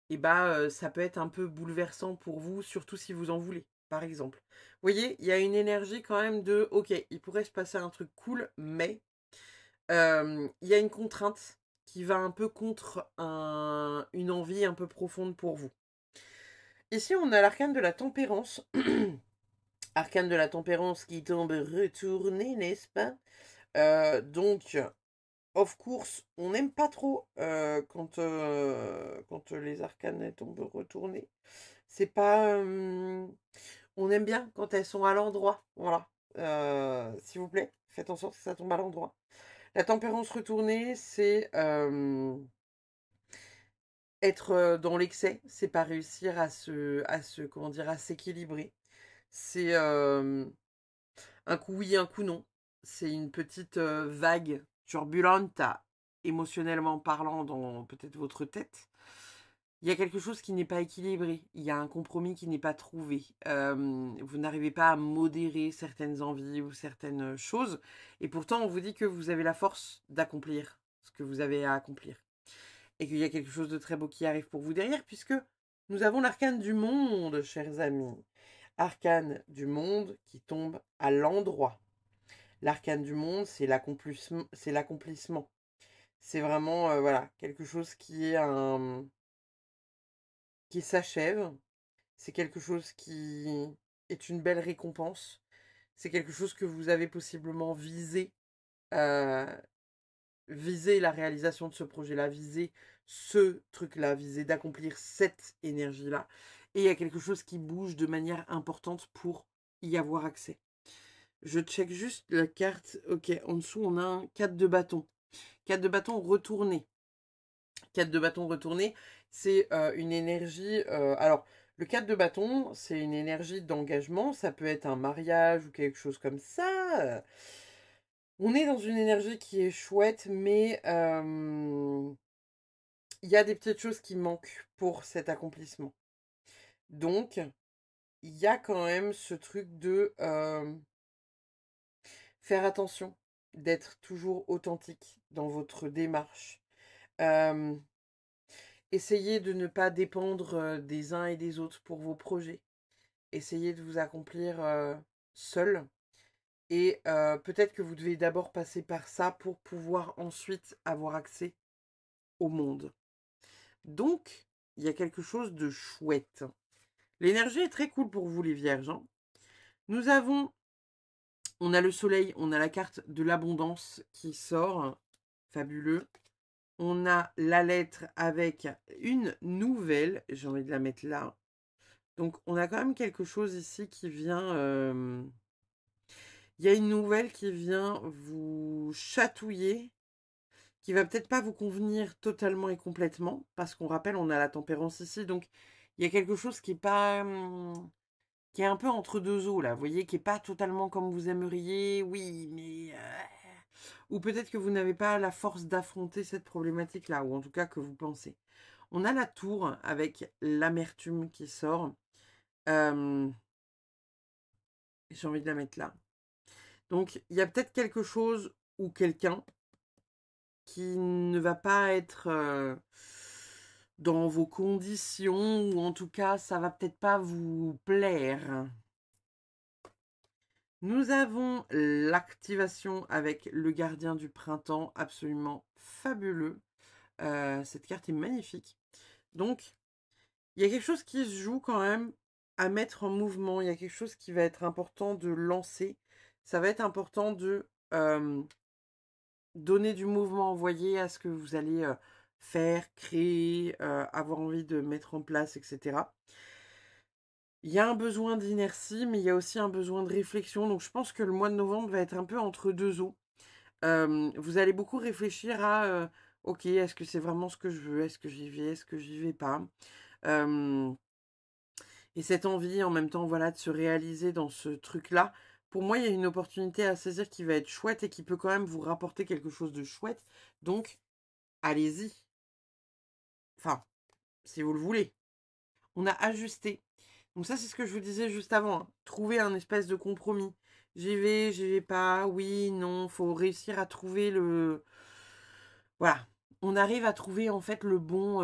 et bah ça peut être un peu bouleversant pour vous, surtout si vous en voulez, par exemple. Vous voyez, il y a une énergie quand même de ok, il pourrait se passer un truc cool, mais il y a une contrainte qui va un peu contre une envie un peu profonde pour vous. Ici, on a l'arcane de la tempérance. Arcane de la tempérance qui tombe retourné, n'est-ce pas? Donc, of course, on n'aime pas trop quand les arcanes tombent retournées. C'est pas... on aime bien quand elles sont à l'endroit. Voilà. S'il vous plaît, faites en sorte que ça tombe à l'endroit. La tempérance retournée, c'est être dans l'excès. C'est pas réussir comment dire, à s'équilibrer. C'est un coup oui, un coup non. C'est une petite vague turbulente, émotionnellement parlant, dans peut-être votre tête. Il y a quelque chose qui n'est pas équilibré. Il y a un compromis qui n'est pas trouvé. Vous n'arrivez pas à modérer certaines envies ou certaines choses. Et pourtant, on vous dit que vous avez la force d'accomplir ce que vous avez à accomplir. Et qu'il y a quelque chose de très beau qui arrive pour vous derrière, puisque nous avons l'arcane du monde, chers amis. Arcane du monde qui tombe à l'endroit. l'arcane du monde, c'est l'accomplissement, c'est l'accomplissement. C'est vraiment, voilà, quelque chose qui s'achève. C'est quelque chose qui est une belle récompense. C'est quelque chose que vous avez possiblement visé, euh, visé la réalisation de ce projet-là, visé ce truc-là, visé d'accomplir cette énergie-là. Et il y a quelque chose qui bouge de manière importante pour y avoir accès. Je check juste la carte. Ok, en dessous, on a un 4 de bâton. 4 de bâton retourné. 4 de bâton retourné, c'est une énergie... alors, le 4 de bâton, c'est une énergie d'engagement. Ça peut être un mariage ou quelque chose comme ça. On est dans une énergie qui est chouette, mais il y a des petites choses qui manquent pour cet accomplissement. Donc, il y a quand même ce truc de faire attention, d'être toujours authentique dans votre démarche. Essayez de ne pas dépendre des uns et des autres pour vos projets. Essayez de vous accomplir seul. Et peut-être que vous devez d'abord passer par ça pour pouvoir ensuite avoir accès au monde. Donc, il y a quelque chose de chouette. L'énergie est très cool pour vous les vierges. Hein. On a le soleil, on a la carte de l'abondance qui sort. Fabuleux. On a la lettre avec une nouvelle. J'ai envie de la mettre là. Donc, on a quand même quelque chose ici qui vient... Il y a une nouvelle qui vient vous chatouiller, qui va peut-être pas vous convenir totalement et complètement, parce qu'on rappelle, on a la tempérance ici, donc il y a quelque chose qui est pas... qui est un peu entre deux eaux, là, vous voyez, qui est pas totalement comme vous aimeriez, oui, mais... ou peut-être que vous n'avez pas la force d'affronter cette problématique-là, ou en tout cas que vous pensez. On a la tour avec l'amertume qui sort. J'ai envie de la mettre là. Donc, il y a peut-être quelque chose ou quelqu'un qui ne va pas être dans vos conditions, ou en tout cas, ça va peut-être pas vous plaire. Nous avons l'activation avec le gardien du printemps, absolument fabuleux. Cette carte est magnifique. Donc, il y a quelque chose qui se joue quand même à mettre en mouvement. Il y a quelque chose qui va être important de lancer. Ça va être important de donner du mouvement envoyé à ce que vous allez faire, créer, avoir envie de mettre en place, etc. Il y a un besoin d'inertie, mais il y a aussi un besoin de réflexion. Donc je pense que le mois de novembre va être un peu entre deux eaux. Vous allez beaucoup réfléchir à ok, est-ce que c'est vraiment ce que je veux? Est-ce que j'y vais? Est-ce que j'y vais pas? Et cette envie en même temps, voilà, de se réaliser dans ce truc-là, pour moi, il y a une opportunité à saisir qui va être chouette et qui peut quand même vous rapporter quelque chose de chouette. Donc, allez-y. Enfin, si vous le voulez. On a ajusté. Donc ça, c'est ce que je vous disais juste avant. Hein. Trouver un espèce de compromis. J'y vais pas, oui, non. Faut réussir à trouver le... Voilà. On arrive à trouver en fait le bon...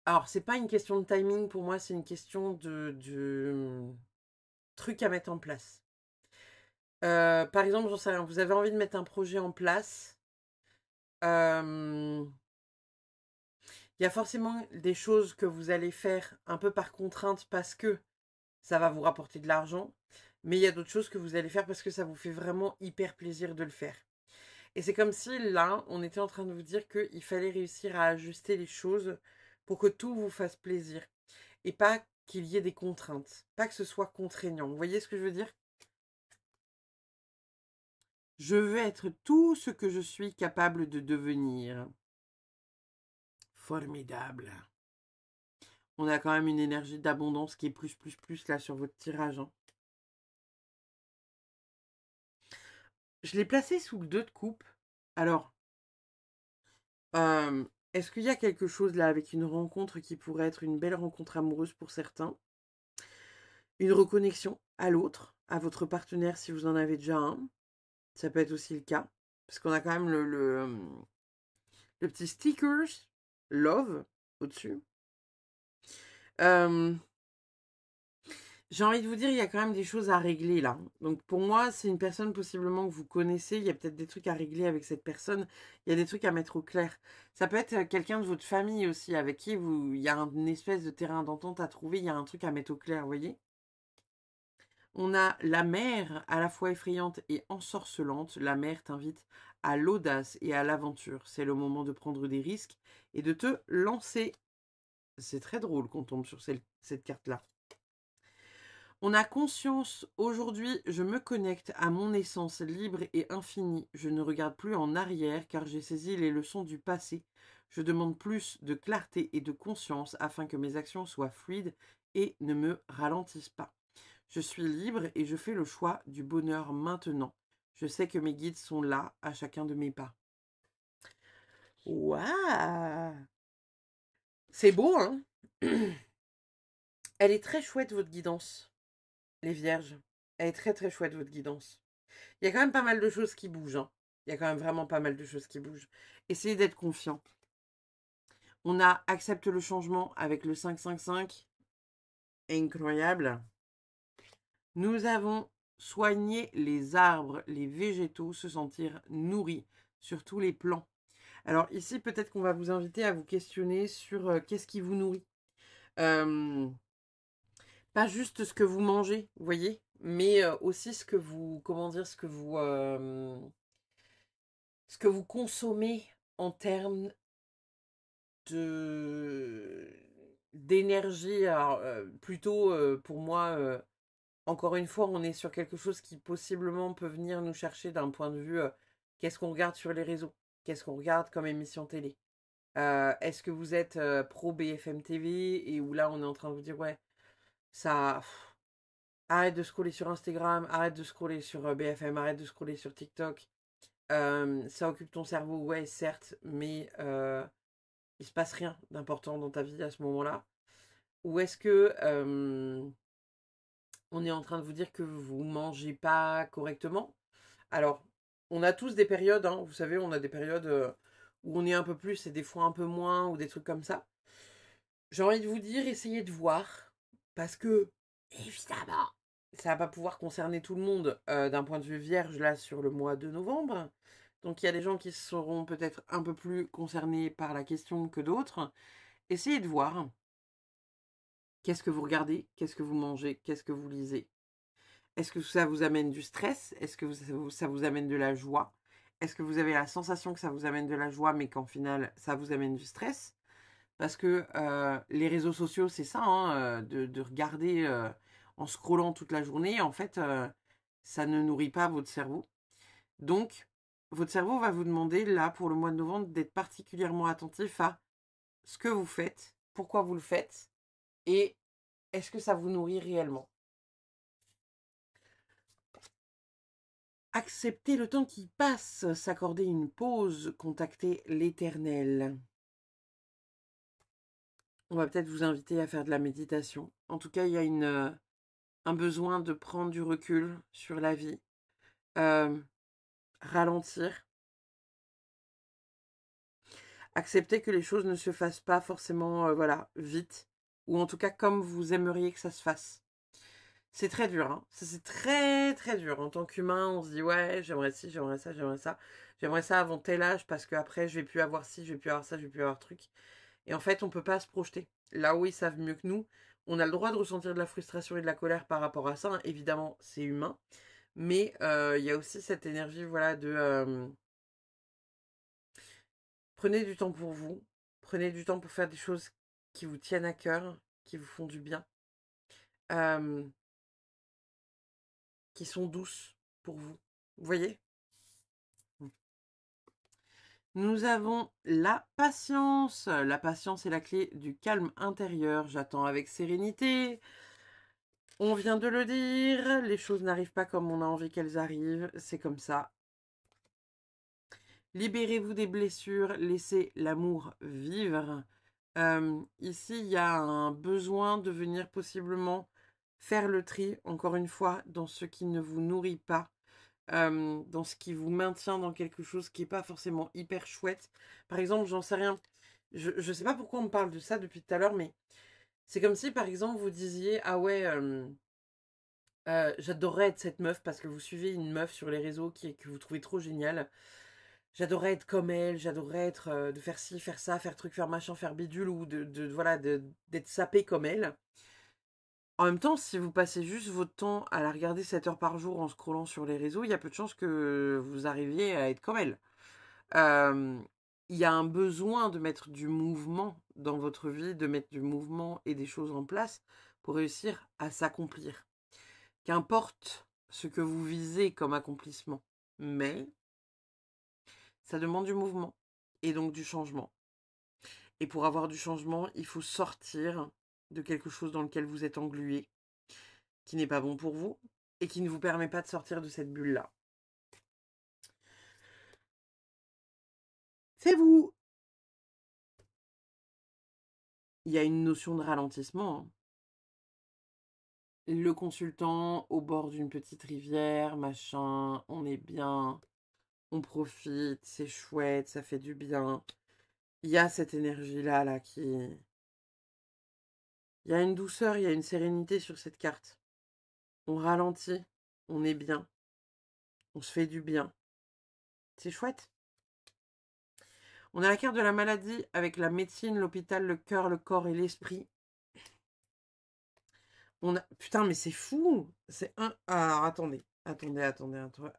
Alors, c'est pas une question de timing pour moi, c'est une question de truc à mettre en place. Par exemple, j'en sais rien, vous avez envie de mettre un projet en place. Il y a forcément des choses que vous allez faire un peu par contrainte parce que ça va vous rapporter de l'argent. Mais il y a d'autres choses que vous allez faire parce que ça vous fait vraiment hyper plaisir de le faire. Et c'est comme si là, on était en train de vous dire qu'il fallait réussir à ajuster les choses pour que tout vous fasse plaisir. Et pas qu'il y ait des contraintes. Pas que ce soit contraignant. Vous voyez ce que je veux dire? Je veux être tout ce que je suis capable de devenir. Formidable. On a quand même une énergie d'abondance qui est plus là sur votre tirage. Hein. Je l'ai placé sous le 2 de coupe. Alors, est-ce qu'il y a quelque chose là avec une rencontre qui pourrait être une belle rencontre amoureuse pour certains? Une reconnexion à l'autre, à votre partenaire si vous en avez déjà un. Ça peut être aussi le cas. Parce qu'on a quand même le petit stickers love au-dessus. J'ai envie de vous dire, il y a quand même des choses à régler là. Donc pour moi, c'est une personne possiblement que vous connaissez. Il y a peut-être des trucs à régler avec cette personne. Il y a des trucs à mettre au clair. Ça peut être quelqu'un de votre famille aussi, avec qui il y a une espèce de terrain d'entente à trouver. Il y a un truc à mettre au clair, vous voyez? On a la mer, à la fois effrayante et ensorcelante. La mer t'invite à l'audace et à l'aventure. C'est le moment de prendre des risques et de te lancer. C'est très drôle qu'on tombe sur cette carte-là. On a conscience, aujourd'hui, je me connecte à mon essence libre et infinie. Je ne regarde plus en arrière car j'ai saisi les leçons du passé. Je demande plus de clarté et de conscience afin que mes actions soient fluides et ne me ralentissent pas. Je suis libre et je fais le choix du bonheur maintenant. Je sais que mes guides sont là à chacun de mes pas. Waouh! C'est beau, hein? Elle est très chouette, votre guidance, les vierges. Elle est très très chouette, votre guidance. Il y a quand même pas mal de choses qui bougent, hein. Il y a quand même vraiment pas mal de choses qui bougent. Essayez d'être confiant. On a accepte le changement avec le 555. Incroyable. Nous avons soigné les arbres, les végétaux, se sentir nourris sur tous les plans. Alors ici, peut-être qu'on va vous inviter à vous questionner sur qu'est-ce qui vous nourrit. Pas juste ce que vous mangez, vous voyez, mais aussi ce que vous, comment dire, ce que vous consommez en termes de d'énergie. Alors, plutôt, pour moi, encore une fois, on est sur quelque chose qui possiblement peut venir nous chercher d'un point de vue, qu'est-ce qu'on regarde sur les réseaux? Qu'est-ce qu'on regarde comme émission télé? Est-ce que vous êtes pro BFM TV et où là on est en train de vous dire ouais, ça arrête de scroller sur Instagram, arrête de scroller sur BFM, arrête de scroller sur TikTok. Ça occupe ton cerveau, ouais, certes, mais il se passe rien d'important dans ta vie à ce moment-là. Ou est-ce que on est en train de vous dire que vous mangez pas correctement? Alors, on a tous des périodes, hein, vous savez, on a des périodes où on est un peu plus et des fois un peu moins, ou des trucs comme ça. J'ai envie de vous dire, essayez de voir, parce que, évidemment, ça va pas pouvoir concerner tout le monde d'un point de vue vierge, là, sur le mois de novembre. Donc, il y a des gens qui seront peut-être un peu plus concernés par la question que d'autres. Essayez de voir qu'est-ce que vous regardez, qu'est-ce que vous mangez, qu'est-ce que vous lisez. Est-ce que ça vous amène du stress? Est-ce que ça vous amène de la joie? Est-ce que vous avez la sensation que ça vous amène de la joie, mais qu'en final, ça vous amène du stress? Parce que les réseaux sociaux, c'est ça, hein, de regarder en scrollant toute la journée. En fait, ça ne nourrit pas votre cerveau. Donc, votre cerveau va vous demander, là, pour le mois de novembre, d'être particulièrement attentif à ce que vous faites, pourquoi vous le faites, et est-ce que ça vous nourrit réellement. Accepter le temps qui passe, s'accorder une pause, contacter l'Éternel. On va peut-être vous inviter à faire de la méditation. En tout cas, il y a un besoin de prendre du recul sur la vie, ralentir, accepter que les choses ne se fassent pas forcément voilà, vite, ou en tout cas comme vous aimeriez que ça se fasse. C'est très dur, hein. C'est très très dur. En tant qu'humain, on se dit ouais, j'aimerais ci, j'aimerais ça, j'aimerais ça. J'aimerais ça avant tel âge parce qu'après, je vais plus avoir ci, je vais plus avoir ça, je vais plus avoir truc. Et en fait, on peut pas se projeter. Là où ils savent mieux que nous, on a le droit de ressentir de la frustration et de la colère par rapport à ça, hein. Évidemment, c'est humain. Mais il y a aussi cette énergie, voilà, de prenez du temps pour vous. Prenez du temps pour faire des choses qui vous tiennent à cœur, qui vous font du bien, euh, qui sont douces pour vous. Vous voyez? Nous avons la patience. La patience est la clé du calme intérieur. J'attends avec sérénité. On vient de le dire, les choses n'arrivent pas comme on a envie qu'elles arrivent. C'est comme ça. Libérez-vous des blessures. Laissez l'amour vivre. Ici, il y a un besoin de venir possiblement faire le tri, encore une fois, dans ce qui ne vous nourrit pas. Dans ce qui vous maintient dans quelque chose qui n'est pas forcément hyper chouette. Par exemple, j'en sais rien. Je ne sais pas pourquoi on me parle de ça depuis tout à l'heure, mais c'est comme si, par exemple, vous disiez, ah ouais, J'adorerais être cette meuf parce que vous suivez une meuf sur les réseaux que vous trouvez trop géniale. J'adorerais être comme elle, j'adorerais être de faire ci, faire ça, faire truc, faire machin, faire bidule ou voilà d'être sapée comme elle. En même temps, si vous passez juste votre temps à la regarder 7 heures par jour en scrollant sur les réseaux, il y a peu de chances que vous arriviez à être comme elle. Euh, Il y a un besoin de mettre du mouvement dans votre vie, de mettre du mouvement et des choses en place pour réussir à s'accomplir. Qu'importe ce que vous visez comme accomplissement, mais ça demande du mouvement et donc du changement. Et pour avoir du changement, il faut sortir de quelque chose dans lequel vous êtes englué, qui n'est pas bon pour vous et qui ne vous permet pas de sortir de cette bulle-là. C'est vous. Il y a une notion de ralentissement, hein. Le consultant au bord d'une petite rivière, machin, on est bien, on profite, c'est chouette, ça fait du bien. Il y a cette énergie-là, là, qui... Il y a une douceur, il y a une sérénité sur cette carte. On ralentit, on est bien, on se fait du bien. C'est chouette. On a la carte de la maladie avec la médecine, l'hôpital, le cœur, le corps et l'esprit. On a... Putain, mais c'est fou. C'est un... Alors, attendez.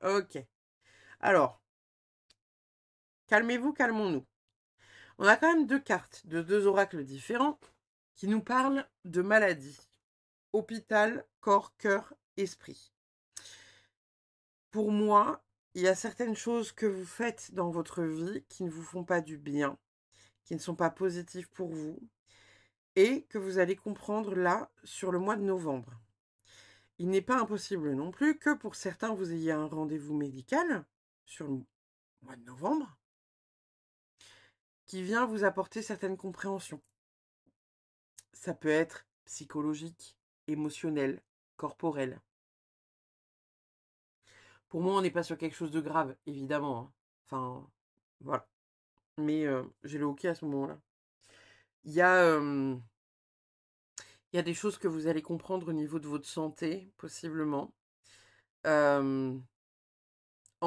Ok. Alors, calmez-vous, calmons-nous. On a quand même deux cartes de deux oracles différents qui nous parlent de maladie. Hôpital, corps, cœur, esprit. Pour moi, il y a certaines choses que vous faites dans votre vie qui ne vous font pas du bien, qui ne sont pas positives pour vous, et que vous allez comprendre là sur le mois de novembre. Il n'est pas impossible non plus que pour certains, vous ayez un rendez-vous médical sur le mois de novembre qui vient vous apporter certaines compréhensions. Ça peut être psychologique, émotionnel, corporel. Pour moi, on n'est pas sur quelque chose de grave, évidemment, hein. Enfin, voilà. Mais j'ai le hockey à ce moment-là. Il y a... Il y a des choses que vous allez comprendre au niveau de votre santé, possiblement, en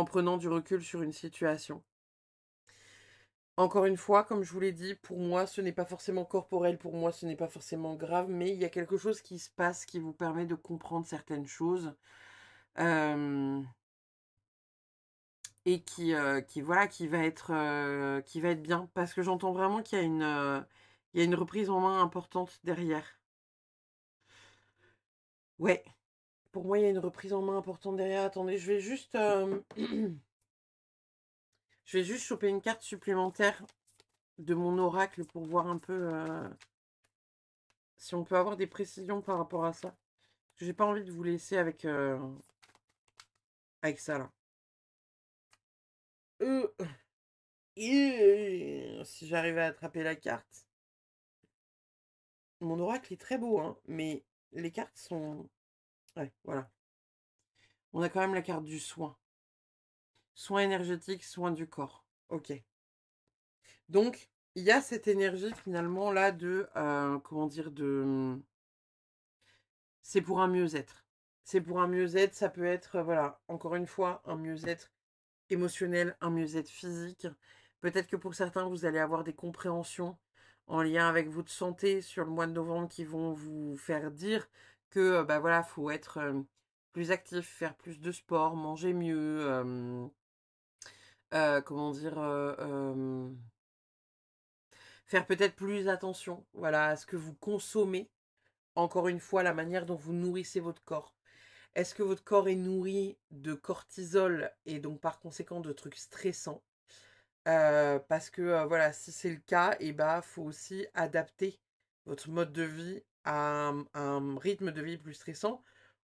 prenant du recul sur une situation. Encore une fois, comme je vous l'ai dit, pour moi, ce n'est pas forcément corporel, pour moi, ce n'est pas forcément grave, mais il y a quelque chose qui se passe qui vous permet de comprendre certaines choses et voilà, qui va être bien. Parce que j'entends vraiment qu'il y a il y a une reprise en main importante derrière. Ouais, pour moi, il y a une reprise en main importante derrière. Attendez, je vais juste... Je vais juste choper une carte supplémentaire de mon oracle pour voir un peu si on peut avoir des précisions par rapport à ça. Parce que j'ai pas envie de vous laisser avec ça là. Si j'arrivais à attraper la carte. Mon oracle est très beau, hein, mais les cartes sont... Ouais, voilà. On a quand même la carte du soin. Soin énergétique, soin du corps. Ok. Donc, il y a cette énergie finalement là de... comment dire de... C'est pour un mieux-être. C'est pour un mieux-être, ça peut être, voilà, encore une fois, un mieux-être émotionnel, un mieux-être physique. Peut-être que pour certains, vous allez avoir des compréhensions en lien avec votre santé sur le mois de novembre qui vont vous faire dire que, bah voilà, faut être plus actif, faire plus de sport, manger mieux, comment dire, faire peut-être plus attention, voilà, à ce que vous consommez. Encore une fois, la manière dont vous nourrissez votre corps. Est-ce que votre corps est nourri de cortisol et donc par conséquent de trucs stressants? Parce que voilà, si c'est le cas, et bah faut aussi adapter votre mode de vie à un rythme de vie plus stressant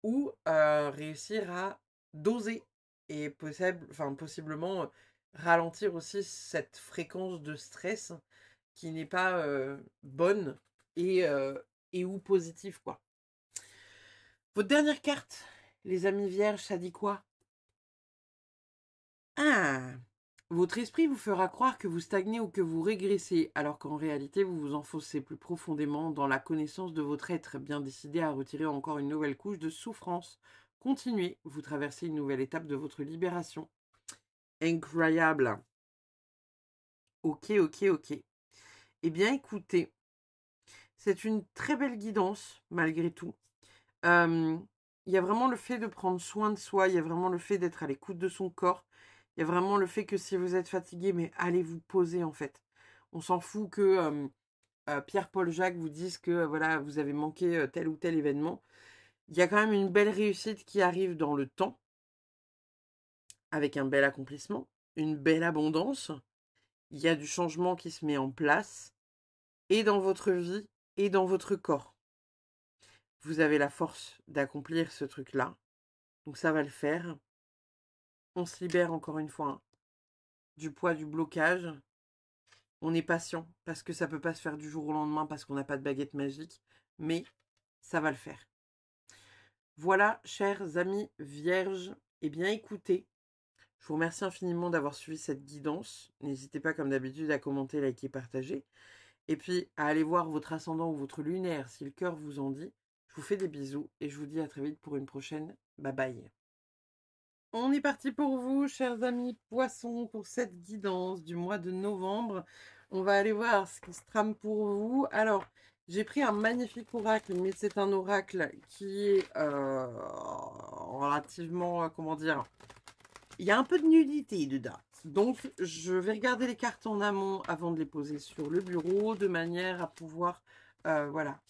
ou réussir à doser et possiblement ralentir aussi cette fréquence de stress qui n'est pas bonne et, euh, et ou positive quoi. Votre dernière carte, les amis vierges, ça dit quoi? Ah! Votre esprit vous fera croire que vous stagnez ou que vous régressez, alors qu'en réalité, vous vous enfoncez plus profondément dans la connaissance de votre être, bien décidé à retirer encore une nouvelle couche de souffrance. Continuez, vous traversez une nouvelle étape de votre libération. Incroyable. Ok, ok, ok. Eh bien, écoutez, c'est une très belle guidance, malgré tout. Il y a vraiment le fait de prendre soin de soi, il y a vraiment le fait d'être à l'écoute de son corps, il y a vraiment le fait que si vous êtes fatigué, mais allez vous poser en fait. On s'en fout que Pierre-Paul Jacques vous dise que voilà, vous avez manqué tel ou tel événement. Il y a quand même une belle réussite qui arrive dans le temps, avec un bel accomplissement, une belle abondance. Il y a du changement qui se met en place, et dans votre vie, et dans votre corps. Vous avez la force d'accomplir ce truc-là. Donc ça va le faire. On se libère encore une fois hein, du poids du blocage. On est patient parce que ça ne peut pas se faire du jour au lendemain parce qu'on n'a pas de baguette magique. Mais ça va le faire. Voilà, chers amis vierges. Eh bien, écoutez, je vous remercie infiniment d'avoir suivi cette guidance. N'hésitez pas, comme d'habitude, à commenter, liker, partager. Et puis, à aller voir votre ascendant ou votre lunaire si le cœur vous en dit. Je vous fais des bisous et je vous dis à très vite pour une prochaine. Bye bye. On est parti pour vous, chers amis poissons, pour cette guidance du mois de novembre. On va aller voir ce qui se trame pour vous. Alors, j'ai pris un magnifique oracle, mais c'est un oracle qui est relativement, comment dire, il y a un peu de nudité dedans. Donc, je vais regarder les cartes en amont avant de les poser sur le bureau, de manière à pouvoir, voilà,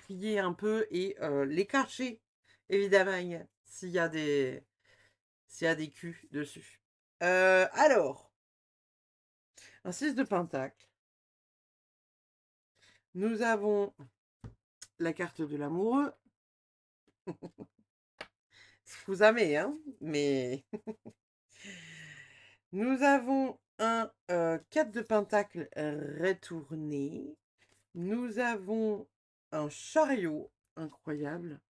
trier un peu et les cacher, évidemment, s'il y a des culs dessus. Alors, un 6 de pentacle. Nous avons la carte de l'amoureux. Scusame, hein, mais... Nous avons un 4 de pentacle retourné. Nous avons un chariot incroyable.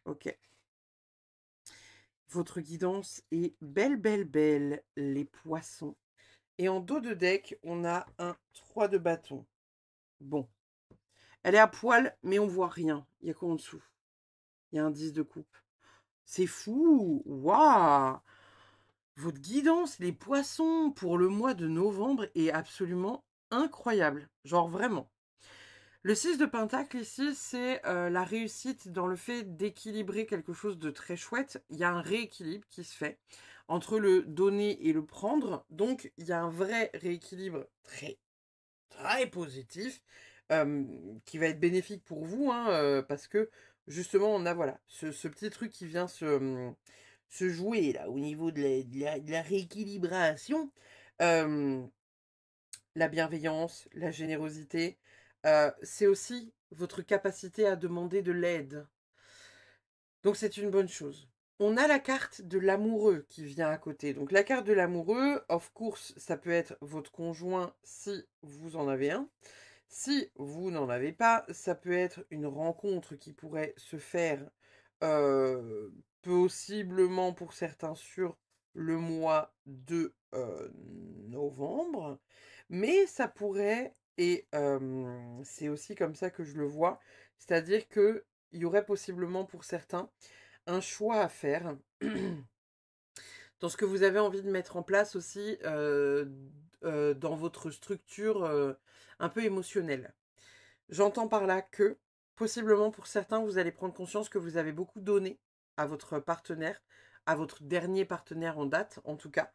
Ok. Votre guidance est belle, belle, belle, les poissons. Et en dos de deck, on a un 3 de bâton. Bon. Elle est à poil, mais on voit rien. Il y a quoi en dessous? Il y a un 10 de coupe. C'est fou! Waouh! Votre guidance, les poissons, pour le mois de novembre est absolument incroyable. Genre vraiment. Le 6 de pentacle ici, c'est la réussite dans le fait d'équilibrer quelque chose de très chouette. Il y a un rééquilibre qui se fait entre le donner et le prendre. Donc, il y a un vrai rééquilibre très, très positif qui va être bénéfique pour vous hein, parce que justement, on a voilà ce petit truc qui vient se jouer là au niveau de la rééquilibration. La bienveillance, la générosité, c'est aussi votre capacité à demander de l'aide. Donc c'est une bonne chose. On a la carte de l'amoureux qui vient à côté. Donc la carte de l'amoureux, of course, ça peut être votre conjoint si vous en avez un. Si vous n'en avez pas, ça peut être une rencontre qui pourrait se faire possiblement pour certains sur le mois de novembre. Mais ça pourrait, et c'est aussi comme ça que je le vois, c'est-à-dire qu'il y aurait possiblement pour certains un choix à faire dans ce que vous avez envie de mettre en place aussi dans votre structure un peu émotionnelle. J'entends par là que, possiblement pour certains, vous allez prendre conscience que vous avez beaucoup donné à votre partenaire, à votre dernier partenaire en date en tout cas,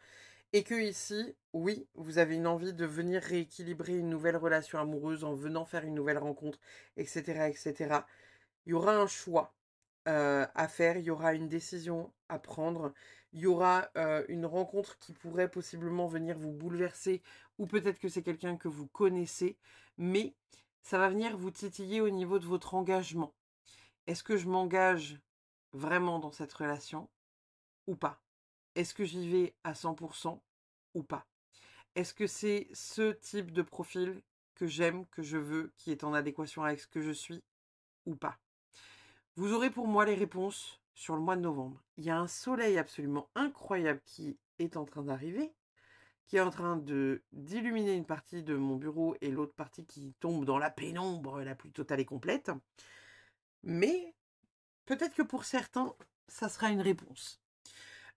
et que ici, oui, vous avez une envie de venir rééquilibrer une nouvelle relation amoureuse en venant faire une nouvelle rencontre, etc. etc. Il y aura un choix à faire, il y aura une décision à prendre, il y aura une rencontre qui pourrait possiblement venir vous bouleverser, ou peut-être que c'est quelqu'un que vous connaissez, mais ça va venir vous titiller au niveau de votre engagement. Est-ce que je m'engage vraiment dans cette relation ou pas? Est-ce que j'y vais à 100% ou pas? Est-ce que c'est ce type de profil que j'aime, que je veux, qui est en adéquation avec ce que je suis ou pas? Vous aurez pour moi les réponses sur le mois de novembre. Il y a un soleil absolument incroyable qui est en train d'arriver, qui est en train d'illuminer une partie de mon bureau et l'autre partie qui tombe dans la pénombre la plus totale et complète. Mais peut-être que pour certains, ça sera une réponse.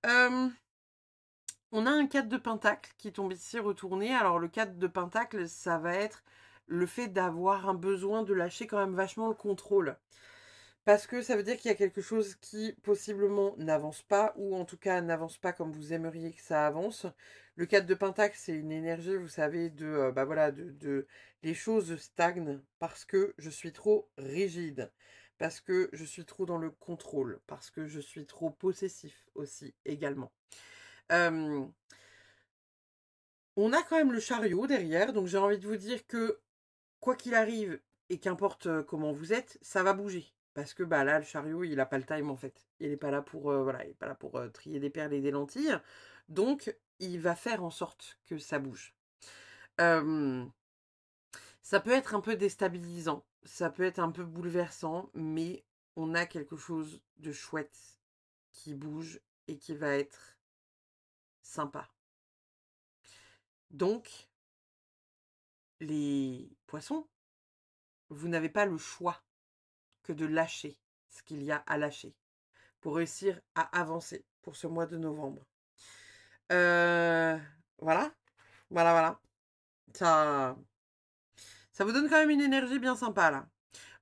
On a un 4 de pentacle qui tombe ici retourné. Alors le 4 de pentacle, ça va être le fait d'avoir un besoin de lâcher quand même vachement le contrôle. Parce que ça veut dire qu'il y a quelque chose qui possiblement n'avance pas, ou en tout cas n'avance pas comme vous aimeriez que ça avance. Le 4 de pentacle, c'est une énergie, vous savez, les choses stagnent parce que je suis trop rigide, parce que je suis trop dans le contrôle, parce que je suis trop possessif aussi également. On a quand même le chariot derrière, donc j'ai envie de vous dire que quoi qu'il arrive, et qu'importe comment vous êtes, ça va bouger. Parce que bah là, le chariot, il n'a pas le time en fait. Il n'est pas là pour, voilà, il est pas là pour trier des perles et des lentilles. Donc, il va faire en sorte que ça bouge. Ça peut être un peu déstabilisant, ça peut être un peu bouleversant, mais on a quelque chose de chouette qui bouge et qui va être sympa. Donc, les poissons, vous n'avez pas le choix que de lâcher ce qu'il y a à lâcher pour réussir à avancer pour ce mois de novembre. Voilà. Voilà. Ça vous donne quand même une énergie bien sympa, là.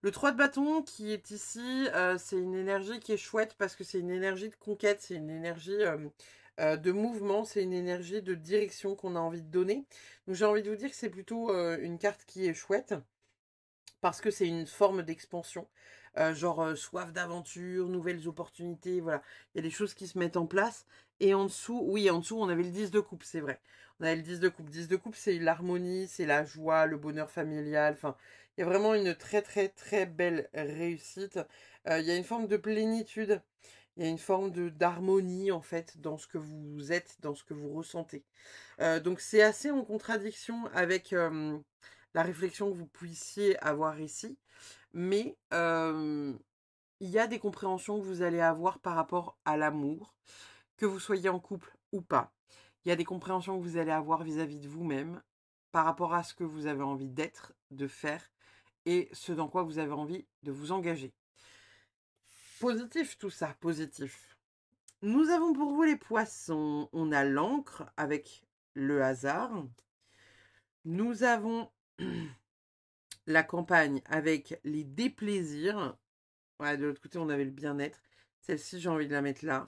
Le 3 de bâton qui est ici, c'est une énergie qui est chouette parce que c'est une énergie de conquête, c'est une énergie de mouvement, c'est une énergie de direction qu'on a envie de donner. Donc j'ai envie de vous dire que c'est plutôt une carte qui est chouette parce que c'est une forme d'expansion. Soif d'aventure, nouvelles opportunités, voilà. Il y a des choses qui se mettent en place. Et en dessous, on avait le 10 de coupe, c'est vrai. On avait le 10 de coupe. 10 de coupe, c'est l'harmonie, c'est la joie, le bonheur familial. Enfin, il y a vraiment une très, très, très belle réussite. Il y a une forme de plénitude. Il y a une forme d'harmonie, en fait, dans ce que vous êtes, dans ce que vous ressentez. Donc, c'est assez en contradiction avec la réflexion que vous puissiez avoir ici. Mais il y a des compréhensions que vous allez avoir par rapport à l'amour, que vous soyez en couple ou pas. Il y a des compréhensions que vous allez avoir vis-à-vis de vous-même, par rapport à ce que vous avez envie d'être, de faire, et ce dans quoi vous avez envie de vous engager. Positif tout ça, positif. Nous avons pour vous les poissons, on a l'encre avec le hasard. Nous avons la campagne avec les déplaisirs. Ouais, de l'autre côté, on avait le bien-être. Celle-ci, j'ai envie de la mettre là.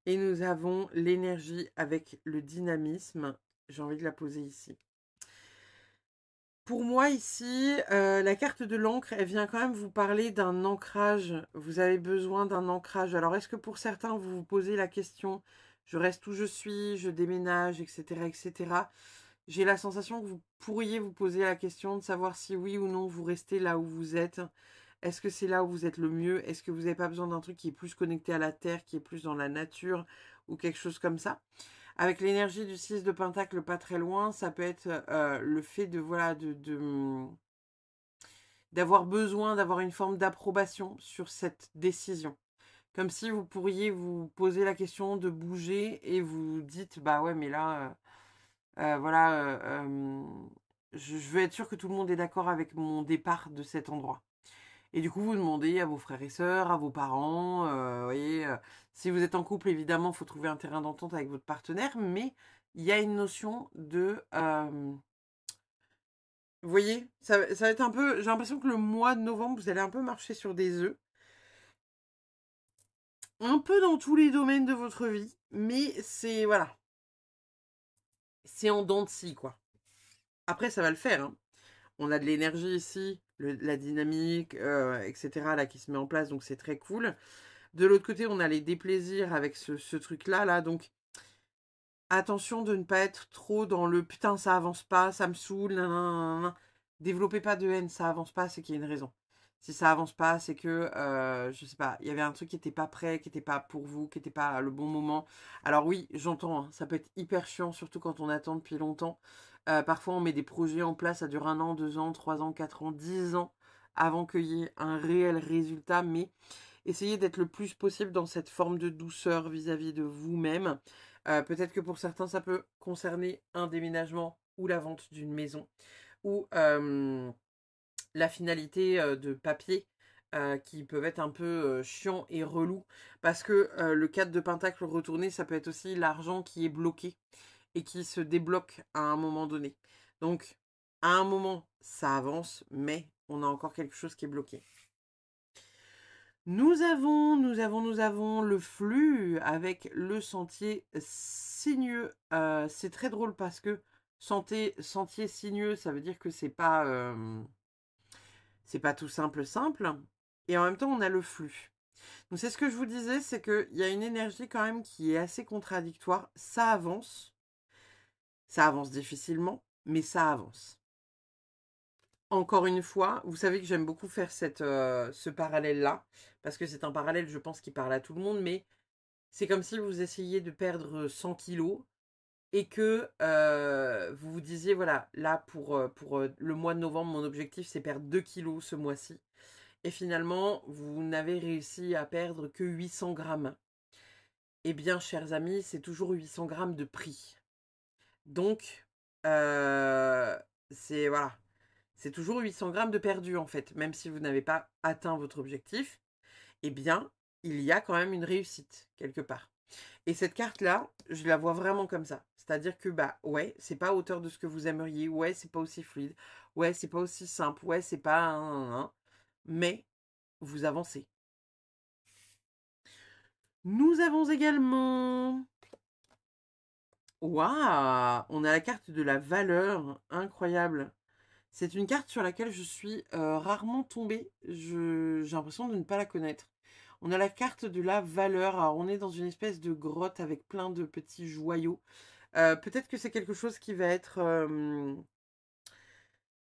Et nous avons l'énergie avec le dynamisme. J'ai envie de la poser ici. Pour moi, ici, la carte de l'encre, elle vient quand même vous parler d'un ancrage. Vous avez besoin d'un ancrage. Alors, est-ce que pour certains, vous vous posez la question, je reste où je suis, je déménage, etc., etc. J'ai la sensation que vous pourriez vous poser la question de savoir si oui ou non vous restez là où vous êtes. Est-ce que c'est là où vous êtes le mieux? Est-ce que vous n'avez pas besoin d'un truc qui est plus connecté à la terre, qui est plus dans la nature ou quelque chose comme ça? Avec l'énergie du 6 de pentacle pas très loin, ça peut être le fait de voilà d'avoir besoin d'avoir une forme d'approbation sur cette décision. Comme si vous pourriez vous poser la question de bouger et vous dites bah ouais mais là je veux être sûr que tout le monde est d'accord avec mon départ de cet endroit. Et du coup, vous demandez à vos frères et sœurs, à vos parents, voyez, si vous êtes en couple, évidemment, il faut trouver un terrain d'entente avec votre partenaire, mais il y a une notion de... vous voyez, ça va être un peu... J'ai l'impression que le mois de novembre, vous allez un peu marcher sur des œufs. Un peu dans tous les domaines de votre vie, mais c'est... Voilà. C'est en dents de scie, quoi. Après, ça va le faire, hein. On a de l'énergie ici, la dynamique, etc., là, qui se met en place, donc c'est très cool. De l'autre côté, on a les déplaisirs avec ce truc-là, là, donc attention de ne pas être trop dans le putain, ça avance pas, ça me saoule, nanana. Développez pas de haine, ça avance pas, c'est qu'il y a une raison. Si ça avance pas, c'est que, je sais pas, il y avait un truc qui était pas prêt, qui était pas pour vous, qui était pas le bon moment. Alors oui, j'entends, hein, ça peut être hyper chiant, surtout quand on attend depuis longtemps. Parfois, on met des projets en place, ça dure 1 an, 2 ans, 3 ans, 4 ans, 10 ans avant qu'il y ait un réel résultat, mais essayez d'être le plus possible dans cette forme de douceur vis-à-vis de vous-même. Peut-être que pour certains, ça peut concerner un déménagement ou la vente d'une maison ou la finalité de papier qui peuvent être un peu chiants et relous parce que le 4 de pentacle retourné, ça peut être aussi l'argent qui est bloqué et qui se débloque à un moment donné. Donc, à un moment, ça avance, mais on a encore quelque chose qui est bloqué. Nous avons le flux avec le sentier sinueux. C'est très drôle parce que sentier sinueux, ça veut dire que c'est pas tout simple. Et en même temps, on a le flux. Donc c'est ce que je vous disais, c'est qu'il y a une énergie quand même qui est assez contradictoire. Ça avance difficilement, mais ça avance. Encore une fois, vous savez que j'aime beaucoup faire ce parallèle-là, parce que c'est un parallèle, je pense, qui parle à tout le monde, mais c'est comme si vous essayiez de perdre 100 kilos et que vous vous disiez, voilà, là, pour le mois de novembre, mon objectif, c'est perdre 2 kilos ce mois-ci. Et finalement, vous n'avez réussi à perdre que 800 grammes. Eh bien, chers amis, c'est toujours 800 grammes de prix. Donc, voilà. C'est toujours 800 grammes de perdu, en fait. Même si vous n'avez pas atteint votre objectif, eh bien, il y a quand même une réussite, quelque part. Et cette carte-là, je la vois vraiment comme ça. C'est-à-dire que, bah, ouais, c'est pas à hauteur de ce que vous aimeriez. Ouais, c'est pas aussi fluide. Ouais, c'est pas aussi simple. Ouais, c'est pas mais vous avancez. Nous avons également... Waouh! On a la carte de la valeur. Incroyable. C'est une carte sur laquelle je suis rarement tombée. J'ai l'impression de ne pas la connaître. On a la carte de la valeur. Alors, on est dans une espèce de grotte avec plein de petits joyaux. Peut-être que c'est quelque chose qui va être...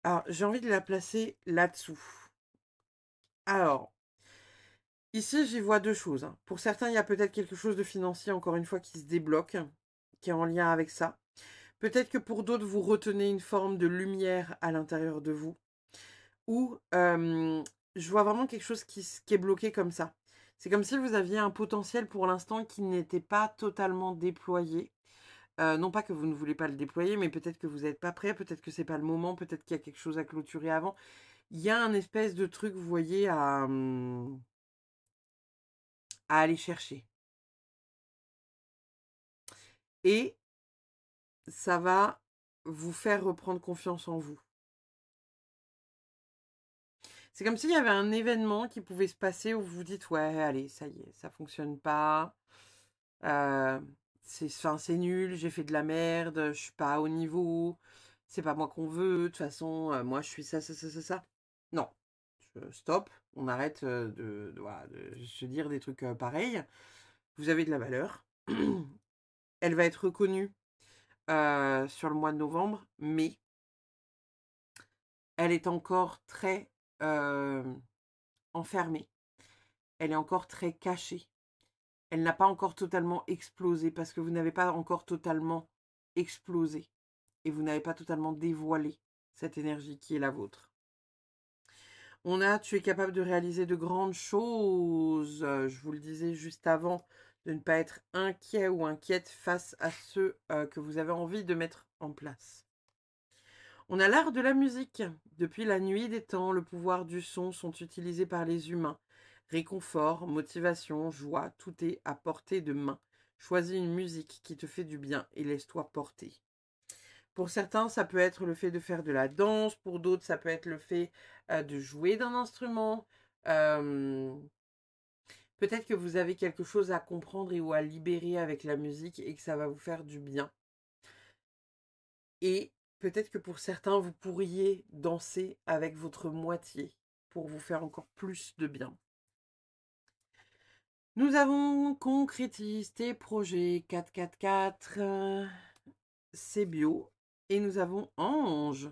Alors, j'ai envie de la placer là-dessous. Alors, ici, j'y vois deux choses, hein. Pour certains, il y a peut-être quelque chose de financier, encore une fois, qui se débloque, qui est en lien avec ça. Peut-être que pour d'autres, vous retenez une forme de lumière à l'intérieur de vous. Ou je vois vraiment quelque chose qui est bloqué comme ça. C'est comme si vous aviez un potentiel pour l'instant qui n'était pas totalement déployé. Non pas que vous ne voulez pas le déployer, mais peut-être que vous n'êtes pas prêt, peut-être que c'est pas le moment, peut-être qu'il y a quelque chose à clôturer avant. Il y a un espèce de truc, vous voyez, à aller chercher. Et ça va vous faire reprendre confiance en vous. C'est comme s'il y avait un événement qui pouvait se passer où vous vous dites, ouais, allez, ça y est, ça fonctionne pas. C'est nul, j'ai fait de la merde, je suis pas au niveau, c'est pas moi qu'on veut, de toute façon, moi je suis ça. Non, stop, on arrête voilà, de se dire des trucs pareils. Vous avez de la valeur. Elle va être reconnue sur le mois de novembre, mais elle est encore très enfermée. Elle est encore très cachée. Elle n'a pas encore totalement explosé parce que vous n'avez pas encore totalement explosé et vous n'avez pas totalement dévoilé cette énergie qui est la vôtre. On a, tu es capable de réaliser de grandes choses. Je vous le disais juste avant, de ne pas être inquiet ou inquiète face à ceux que vous avez envie de mettre en place. On a l'art de la musique. Depuis la nuit des temps, le pouvoir du son sont utilisés par les humains. Réconfort, motivation, joie, tout est à portée de main. Choisis une musique qui te fait du bien et laisse-toi porter. Pour certains, ça peut être le fait de faire de la danse. Pour d'autres, ça peut être le fait de jouer d'un instrument. Peut-être que vous avez quelque chose à comprendre ou à libérer avec la musique et que ça va vous faire du bien. Et peut-être que pour certains, vous pourriez danser avec votre moitié pour vous faire encore plus de bien. Nous avons concrétise tes projets 444, c'est bio. Et nous avons ange.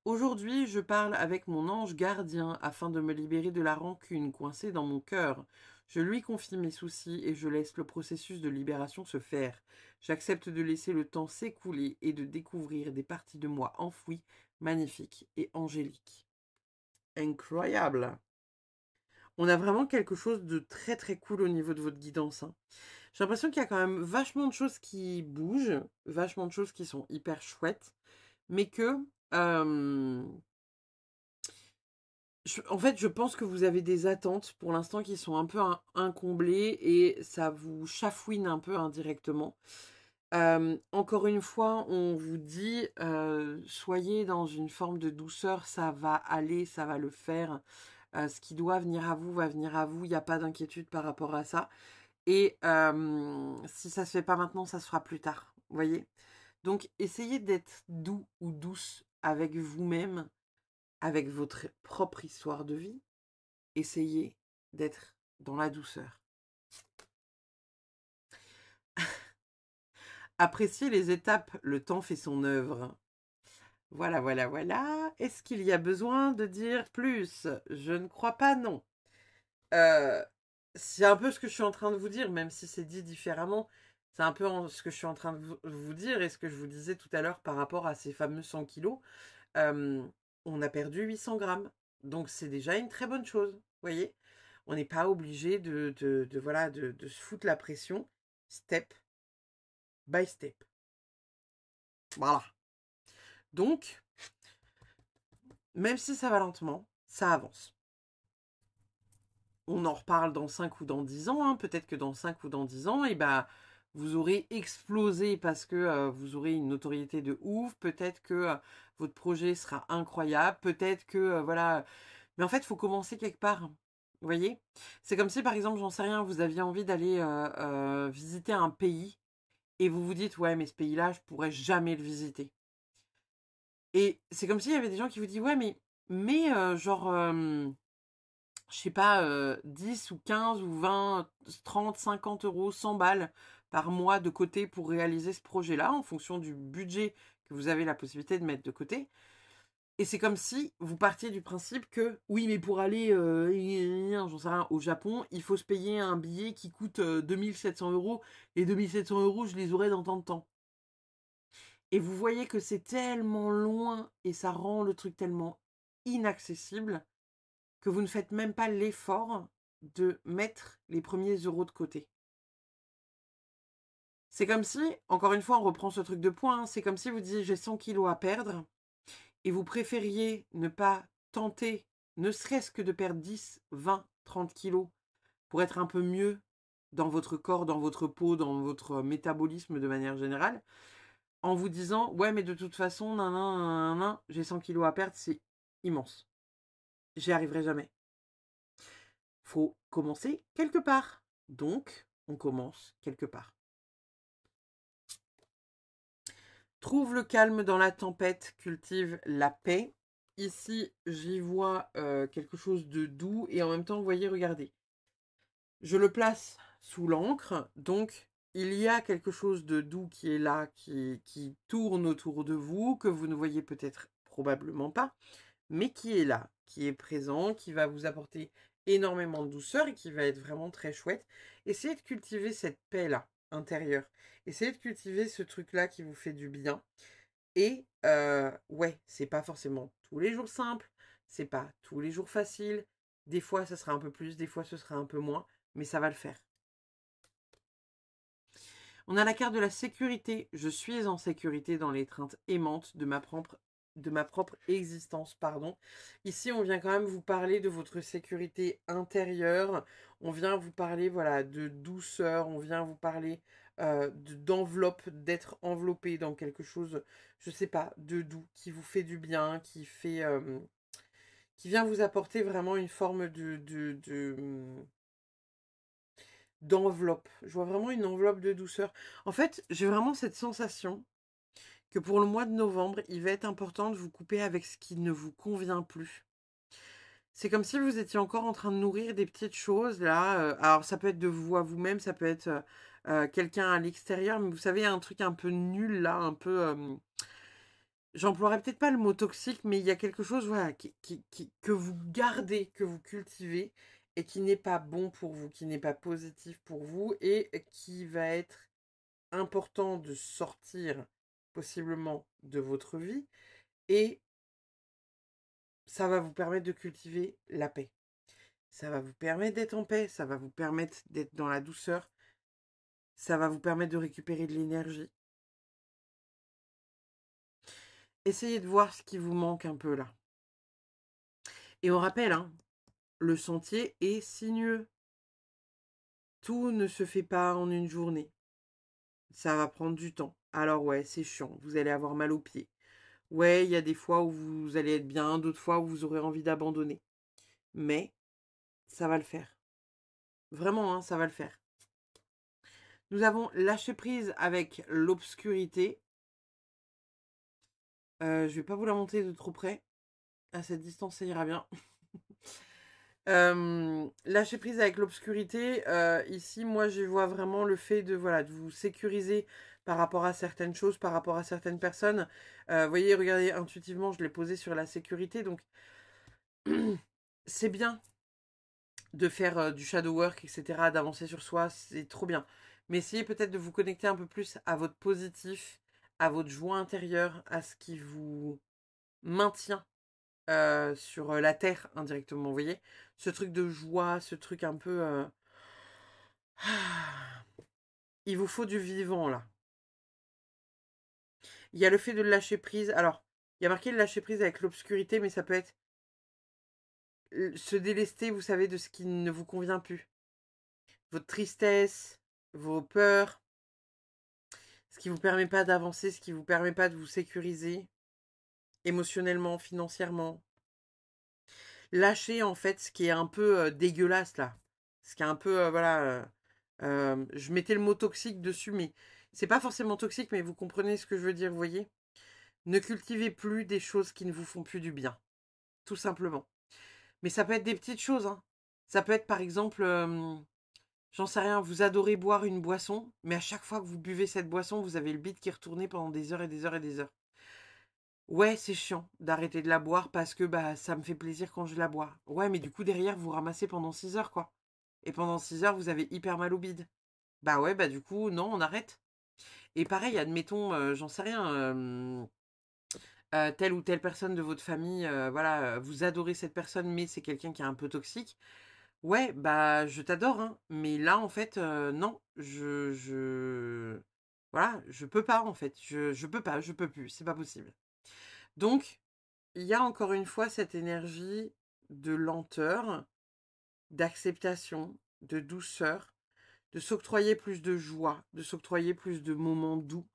Aujourd'hui, je parle avec mon ange gardien afin de me libérer de la rancune coincée dans mon cœur. Je lui confie mes soucis et je laisse le processus de libération se faire. J'accepte de laisser le temps s'écouler et de découvrir des parties de moi enfouies, magnifiques et angéliques. Incroyable! On a vraiment quelque chose de très très cool au niveau de votre guidance, hein. J'ai l'impression qu'il y a quand même vachement de choses qui bougent, vachement de choses qui sont hyper chouettes, mais que, en fait, je pense que vous avez des attentes pour l'instant qui sont un peu incomblées et ça vous chafouine un peu indirectement. Encore une fois, on vous dit, soyez dans une forme de douceur, ça va aller, ça va le faire. Ce qui doit venir à vous va venir à vous, il n'y a pas d'inquiétude par rapport à ça. Et si ça se fait pas maintenant, ça se fera plus tard. Vous voyez? Donc, essayez d'être doux ou douce avec vous-même, avec votre propre histoire de vie. Essayez d'être dans la douceur. Appréciez les étapes, le temps fait son œuvre. Voilà, voilà, voilà. Est-ce qu'il y a besoin de dire plus? Je ne crois pas, non. C'est un peu ce que je suis en train de vous dire, même si c'est dit différemment. C'est un peu ce que je suis en train de vous dire et ce que je vous disais tout à l'heure par rapport à ces fameux 100 kilos. On a perdu 800 grammes. Donc c'est déjà une très bonne chose. Vous voyez? On n'est pas obligé voilà, de se foutre la pression. Step by step. Voilà. Donc, même si ça va lentement, ça avance. On en reparle dans 5 ou dans 10 ans. Hein. Peut-être que dans 5 ou dans 10 ans, et ben, vous aurez explosé parce que vous aurez une notoriété de ouf. Peut-être que votre projet sera incroyable. Peut-être que, voilà. Mais en fait, il faut commencer quelque part. Vous voyez? C'est comme si, par exemple, j'en sais rien, vous aviez envie d'aller visiter un pays et vous vous dites, ouais, mais ce pays-là, je pourrais jamais le visiter. Et c'est comme s'il y avait des gens qui vous disent, ouais, mais genre, je sais pas, 10 ou 15 ou 20, 30, 50 euros, 100 balles par mois de côté pour réaliser ce projet-là, en fonction du budget que vous avez la possibilité de mettre de côté. Et c'est comme si vous partiez du principe que, oui, mais pour aller, j'en sais rien, au Japon, il faut se payer un billet qui coûte 2700 euros, et 2700 euros, je les aurai dans tant de temps. Et vous voyez que c'est tellement loin, et ça rend le truc tellement inaccessible, que vous ne faites même pas l'effort de mettre les premiers euros de côté. C'est comme si, encore une fois, on reprend ce truc de poids, hein, c'est comme si vous disiez j'ai 100 kilos à perdre et vous préfériez ne pas tenter, ne serait-ce que de perdre 10, 20, 30 kilos pour être un peu mieux dans votre corps, dans votre peau, dans votre métabolisme de manière générale, en vous disant ouais mais de toute façon, j'ai 100 kilos à perdre, c'est immense. J'y arriverai jamais. Faut commencer quelque part. Donc, on commence quelque part. Trouve le calme dans la tempête, cultive la paix. Ici, j'y vois quelque chose de doux et en même temps, vous voyez, regardez. Je le place sous l'encre, donc il y a quelque chose de doux qui est là, qui tourne autour de vous, que vous ne voyez peut-être probablement pas, mais qui est là, qui est présent, qui va vous apporter énormément de douceur et qui va être vraiment très chouette. Essayez de cultiver cette paix-là intérieure. Essayez de cultiver ce truc-là qui vous fait du bien. Et ouais, c'est pas forcément tous les jours simple, c'est pas tous les jours facile. Des fois, ça sera un peu plus, des fois, ce sera un peu moins, mais ça va le faire. On a la carte de la sécurité. Je suis en sécurité dans l'étreinte aimante de ma propre existence, pardon. Ici, on vient quand même vous parler de votre sécurité intérieure. On vient vous parler, voilà, de douceur. On vient vous parler d'enveloppe, d'être enveloppé dans quelque chose, je sais pas, de doux, qui vous fait du bien, qui vient vous apporter vraiment une forme d'enveloppe. Je vois vraiment une enveloppe de douceur. En fait, j'ai vraiment cette sensation que pour le mois de novembre, il va être important de vous couper avec ce qui ne vous convient plus. C'est comme si vous étiez encore en train de nourrir des petites choses là. Alors ça peut être de vous à vous-même, ça peut être quelqu'un à l'extérieur, mais vous savez, un truc un peu nul là, un peu... j'emploierais peut-être pas le mot toxique, mais il y a quelque chose voilà, que vous gardez, que vous cultivez, et qui n'est pas bon pour vous, qui n'est pas positif pour vous, et qui va être important de sortir possiblement de votre vie, et ça va vous permettre de cultiver la paix. Ça va vous permettre d'être en paix, ça va vous permettre d'être dans la douceur. Ça va vous permettre de récupérer de l'énergie. Essayez de voir ce qui vous manque un peu là. Et on rappelle, hein, le sentier est sinueux. Tout ne se fait pas en une journée. Ça va prendre du temps. Alors ouais, c'est chiant. Vous allez avoir mal aux pieds. Ouais, il y a des fois où vous allez être bien, d'autres fois où vous aurez envie d'abandonner. Mais ça va le faire. Vraiment, hein, ça va le faire. Nous avons lâché prise avec l'obscurité. Je vais pas vous la monter de trop près. À cette distance, ça ira bien. Lâcher prise avec l'obscurité. Ici, moi, je vois vraiment le fait de, voilà, de vous sécuriser par rapport à certaines choses, par rapport à certaines personnes. Vous voyez, regardez, intuitivement, je l'ai posé sur la sécurité. Donc, c'est bien de faire du shadow work, etc., d'avancer sur soi, c'est trop bien. Mais essayez peut-être de vous connecter un peu plus à votre positif, à votre joie intérieure, à ce qui vous maintient sur la terre indirectement, vous voyez. Ce truc de joie, ce truc un peu... Il vous faut du vivant, là. Il y a le fait de lâcher prise. Alors, il y a marqué le lâcher prise avec l'obscurité, mais ça peut être se délester, vous savez, de ce qui ne vous convient plus. Votre tristesse, vos peurs, ce qui ne vous permet pas d'avancer, ce qui ne vous permet pas de vous sécuriser émotionnellement, financièrement. Lâcher, en fait, ce qui est un peu dégueulasse, là. Ce qui est un peu, voilà... je mettais le mot toxique dessus, mais c'est pas forcément toxique, mais vous comprenez ce que je veux dire, vous voyez. Ne cultivez plus des choses qui ne vous font plus du bien, tout simplement. Mais ça peut être des petites choses, hein. Ça peut être par exemple, j'en sais rien, vous adorez boire une boisson, mais à chaque fois que vous buvez cette boisson, vous avez le bide qui est retourné pendant des heures et des heures et des heures. Ouais, c'est chiant d'arrêter de la boire parce que bah ça me fait plaisir quand je la bois. Ouais, mais du coup derrière vous ramassez pendant 6 heures quoi. Et pendant 6 heures vous avez hyper mal au bide. Bah ouais, bah du coup non, on arrête. Et pareil, admettons, j'en sais rien, telle ou telle personne de votre famille, voilà, vous adorez cette personne, mais c'est quelqu'un qui est un peu toxique. Ouais, bah je t'adore, hein, mais là en fait, non, voilà, je peux pas en fait, je peux pas, je peux plus, c'est pas possible. Donc, il y a encore une fois cette énergie de lenteur, d'acceptation, de douceur, de s'octroyer plus de joie, de s'octroyer plus de moments doux.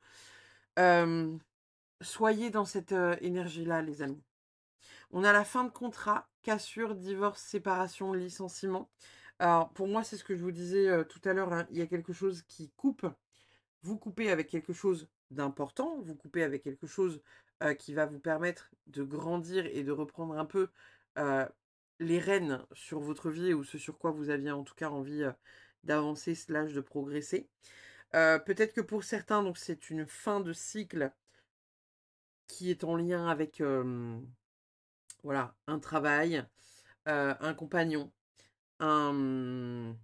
Soyez dans cette énergie-là, les amis. On a la fin de contrat, cassure, divorce, séparation, licenciement. Alors, pour moi, c'est ce que je vous disais tout à l'heure, hein, il y a quelque chose qui coupe. Vous coupez avec quelque chose d'important, vous coupez avec quelque chose qui va vous permettre de grandir et de reprendre un peu euh, les rênes sur votre vie ou ce sur quoi vous aviez en tout cas envie d'avancer slash de progresser. Peut-être que pour certains, donc c'est une fin de cycle qui est en lien avec voilà, un travail, un compagnon, un,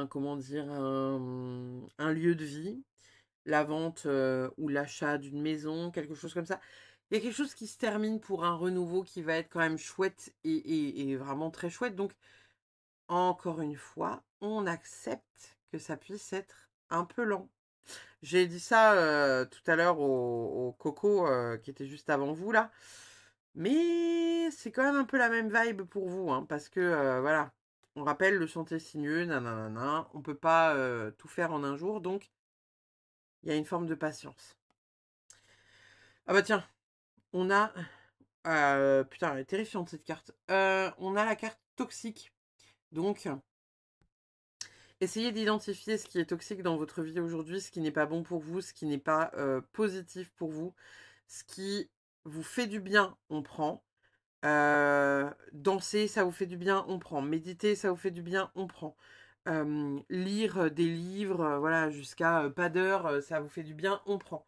comment dire, un lieu de vie, la vente ou l'achat d'une maison, quelque chose comme ça. Il y a quelque chose qui se termine pour un renouveau qui va être quand même chouette et vraiment très chouette. Donc, encore une fois, on accepte que ça puisse être un peu lent. J'ai dit ça tout à l'heure au Coco qui était juste avant vous là. Mais c'est quand même un peu la même vibe pour vous, hein, parce que voilà, on rappelle le sentier sinueux, nanana, on peut pas tout faire en un jour, donc il y a une forme de patience. Ah bah tiens, on a... putain, elle est terrifiante cette carte. On a la carte toxique. Donc, essayez d'identifier ce qui est toxique dans votre vie aujourd'hui, ce qui n'est pas bon pour vous, ce qui n'est pas positif pour vous, ce qui vous fait du bien, on prend. Danser, ça vous fait du bien, on prend. Méditer, ça vous fait du bien, on prend. Lire des livres, voilà, jusqu'à pas d'heure, ça vous fait du bien, on prend.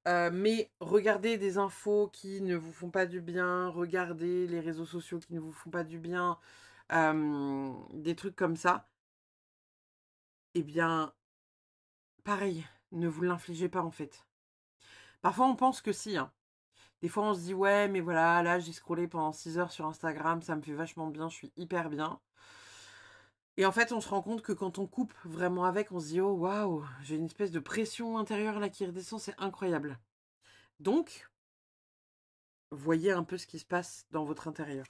Mais regardez des infos qui ne vous font pas du bien, regardez les réseaux sociaux qui ne vous font pas du bien, des trucs comme ça, eh bien, pareil, ne vous l'infligez pas en fait. Parfois on pense que si, hein. Des fois on se dit ouais mais voilà, là j'ai scrollé pendant 6 heures sur Instagram, ça me fait vachement bien, je suis hyper bien. Et en fait, on se rend compte que quand on coupe vraiment avec, on se dit « Oh, waouh, j'ai une espèce de pression intérieure là qui redescend, c'est incroyable. » Donc, voyez un peu ce qui se passe dans votre intérieur.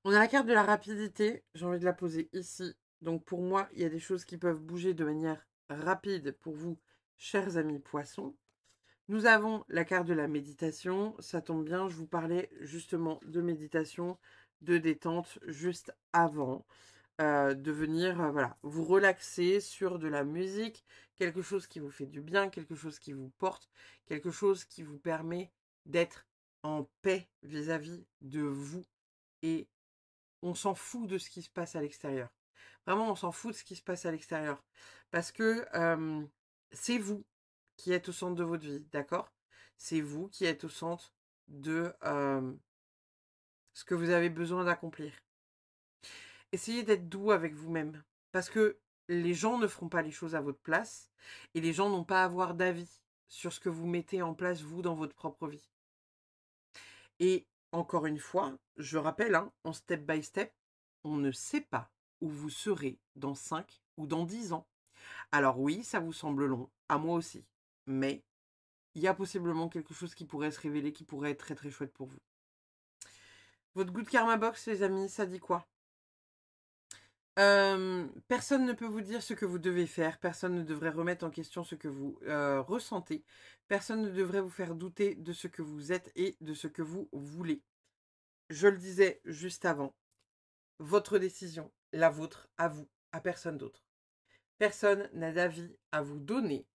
On a la carte de la rapidité, j'ai envie de la poser ici. Donc pour moi, il y a des choses qui peuvent bouger de manière rapide pour vous, chers amis poissons. Nous avons la carte de la méditation, ça tombe bien, je vous parlais justement de méditation, de détente juste avant. De venir voilà, vous relaxer sur de la musique, quelque chose qui vous fait du bien, quelque chose qui vous porte, quelque chose qui vous permet d'être en paix vis-à-vis de vous. Et on s'en fout de ce qui se passe à l'extérieur. Vraiment, on s'en fout de ce qui se passe à l'extérieur. Parce que c'est vous qui êtes au centre de votre vie, d'accord? C'est vous qui êtes au centre de ce que vous avez besoin d'accomplir. Essayez d'être doux avec vous-même. Parce que les gens ne feront pas les choses à votre place. Et les gens n'ont pas à avoir d'avis sur ce que vous mettez en place, vous, dans votre propre vie. Et encore une fois, je rappelle, hein, en step by step, on ne sait pas où vous serez dans 5 ou dans 10 ans. Alors oui, ça vous semble long, à moi aussi. Mais il y a possiblement quelque chose qui pourrait se révéler, qui pourrait être très très chouette pour vous. Votre Good Karma Box, les amis, ça dit quoi? Personne ne peut vous dire ce que vous devez faire, personne ne devrait remettre en question ce que vous ressentez, personne ne devrait vous faire douter de ce que vous êtes et de ce que vous voulez. Je le disais juste avant, votre décision, la vôtre, à vous, à personne d'autre. Personne n'a d'avis à vous donner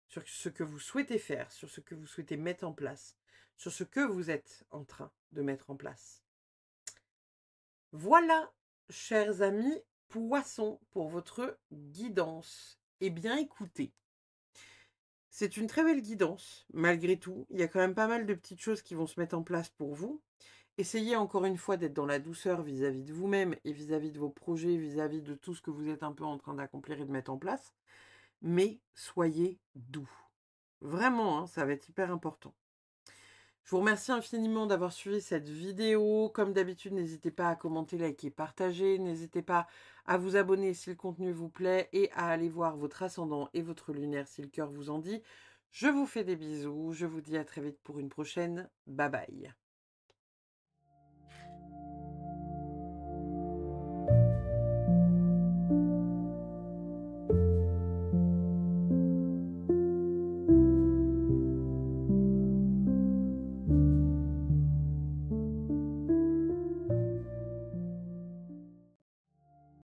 sur ce que vous souhaitez faire, sur ce que vous souhaitez mettre en place, sur ce que vous êtes en train de mettre en place. Voilà, chers amis poissons, pour votre guidance. Eh bien, écoutez, c'est une très belle guidance, malgré tout. Il y a quand même pas mal de petites choses qui vont se mettre en place pour vous. Essayez encore une fois d'être dans la douceur vis-à-vis de vous-même et vis-à-vis de vos projets, vis-à-vis de tout ce que vous êtes un peu en train d'accomplir et de mettre en place. Mais soyez doux. Vraiment, hein, ça va être hyper important. Je vous remercie infiniment d'avoir suivi cette vidéo. Comme d'habitude, n'hésitez pas à commenter, liker, partager. N'hésitez pas à vous abonner si le contenu vous plaît et à aller voir votre ascendant et votre lunaire si le cœur vous en dit. Je vous fais des bisous. Je vous dis à très vite pour une prochaine. Bye bye.